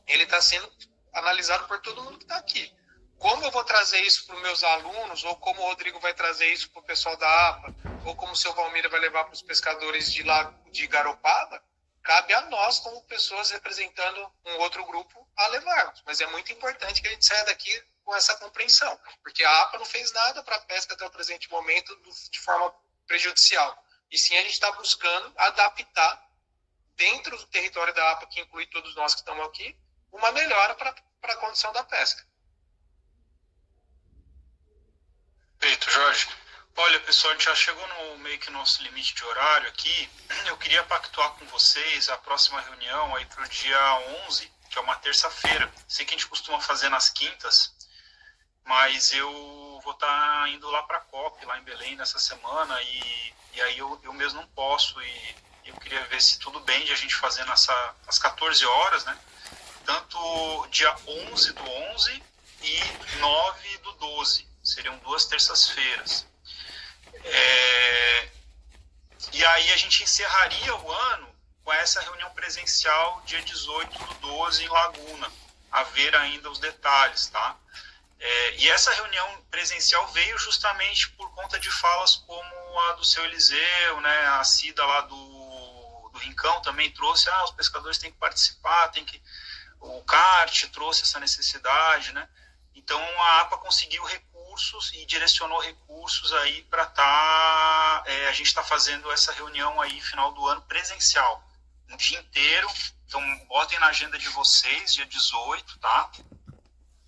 ele está sendo analisado por todo mundo que está aqui. Como eu vou trazer isso para os meus alunos, ou como o Rodrigo vai trazer isso para o pessoal da APA, ou como o seu Valmir vai levar para os pescadores de Garopaba, cabe a nós, como pessoas representando um outro grupo, a levarmos. Mas é muito importante que a gente saia daqui com essa compreensão, porque a APA não fez nada para a pesca até o presente momento de forma prejudicial. E sim, a gente está buscando adaptar, dentro do território da APA, que inclui todos nós que estamos aqui, uma melhora para a condição da pesca. Perfeito, Jorge. Olha, pessoal, a gente já chegou no meio que nosso limite de horário aqui. Eu queria pactuar com vocês a próxima reunião aí para o dia 11, que é uma terça-feira. Sei que a gente costuma fazer nas quintas, mas eu vou estar indo lá para a COP, lá em Belém, nessa semana, e aí eu mesmo não posso, e eu queria ver se tudo bem de a gente fazer às 14 horas, né? Tanto dia 11 do 11 e 9 do 12, seriam 2 terças-feiras. E aí a gente encerraria o ano com essa reunião presencial dia 18 do 12 em Laguna, a ver ainda os detalhes, tá? E essa reunião presencial veio justamente por conta de falas como a do seu Eliseu, né? A Cida lá do Rincão também trouxe, os pescadores têm que participar, o CART trouxe essa necessidade, né? Então a APA conseguiu recursos e direcionou recursos aí para a gente está fazendo essa reunião aí final do ano presencial, um dia inteiro. Então botem na agenda de vocês, dia 18, tá?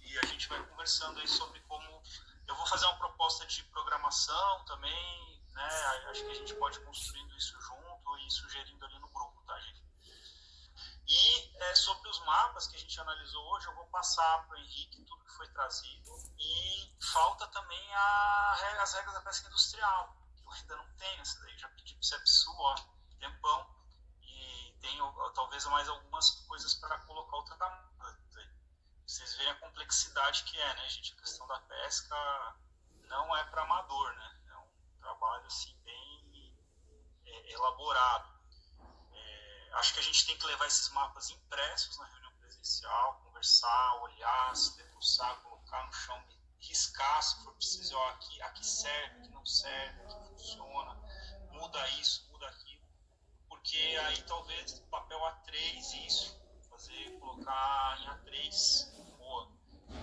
E a gente vai conversando aí sobre como... Eu vou fazer uma proposta de programação também, né? Acho que a gente pode ir construindo isso junto e sugerindo ali no grupo, tá, gente? E sobre os mapas que a gente analisou hoje, eu vou passar para o Henrique tudo que foi trazido, e falta também as regras da pesca industrial, que eu ainda não tenho essa daí, já pedi para o CEPSU, tempão, e tenho talvez mais algumas coisas para colocar outra camada. Vocês veem a complexidade que é, né, gente? A questão da pesca não é para amador, né? É um trabalho assim bem elaborado. Acho que a gente tem que levar esses mapas impressos na reunião presencial, conversar, olhar, se debruçar, colocar no chão, riscar se for preciso, aqui serve, aqui não serve, aqui funciona, muda isso, muda aquilo, porque aí talvez papel A3 isso, colocar em A3, boa.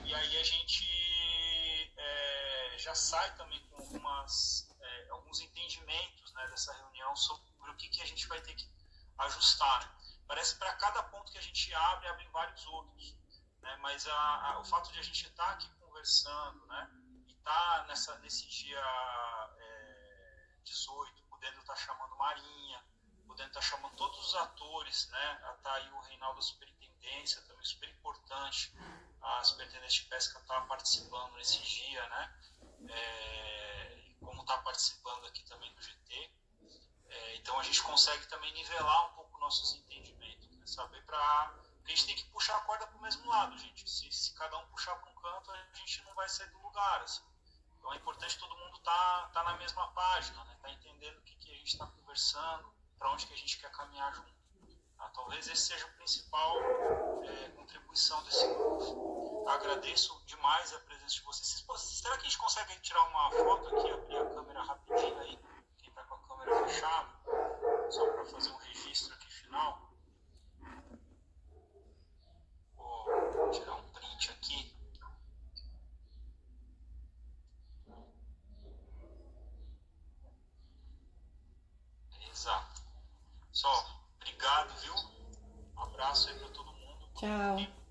E aí a gente já sai também com alguns entendimentos, né, dessa reunião sobre o que a gente vai ter que ajustar, né? Parece que para cada ponto que a gente abrem vários outros, né? Mas o fato de a gente estar aqui conversando, né? E estar nesse dia 18, podendo estar chamando Marinha, podendo estar chamando todos os atores, né? Tá aí o Reinaldo da Superintendência, também super importante, a Superintendência de Pesca está participando nesse dia, né? Como está participando aqui também do GT. Então a gente consegue também nivelar um pouco nossos entendimentos, né? Saber porque a gente tem que puxar a corda para o mesmo lado, gente. Se cada um puxar para um canto, a gente não vai sair do lugar, assim. Então é importante todo mundo tá na mesma página, né? Tá entendendo o que a gente está conversando, para onde que a gente quer caminhar junto. Talvez esse seja a principal contribuição desse grupo. Agradeço demais a presença de vocês. Será que a gente consegue tirar uma foto aqui, abrir a câmera rapidinho aí? Quem está com a câmera fechada, só para fazer um registro aqui final. Vou tirar um print aqui. Exato. Só, obrigado, viu? Um abraço aí para todo mundo. Tchau.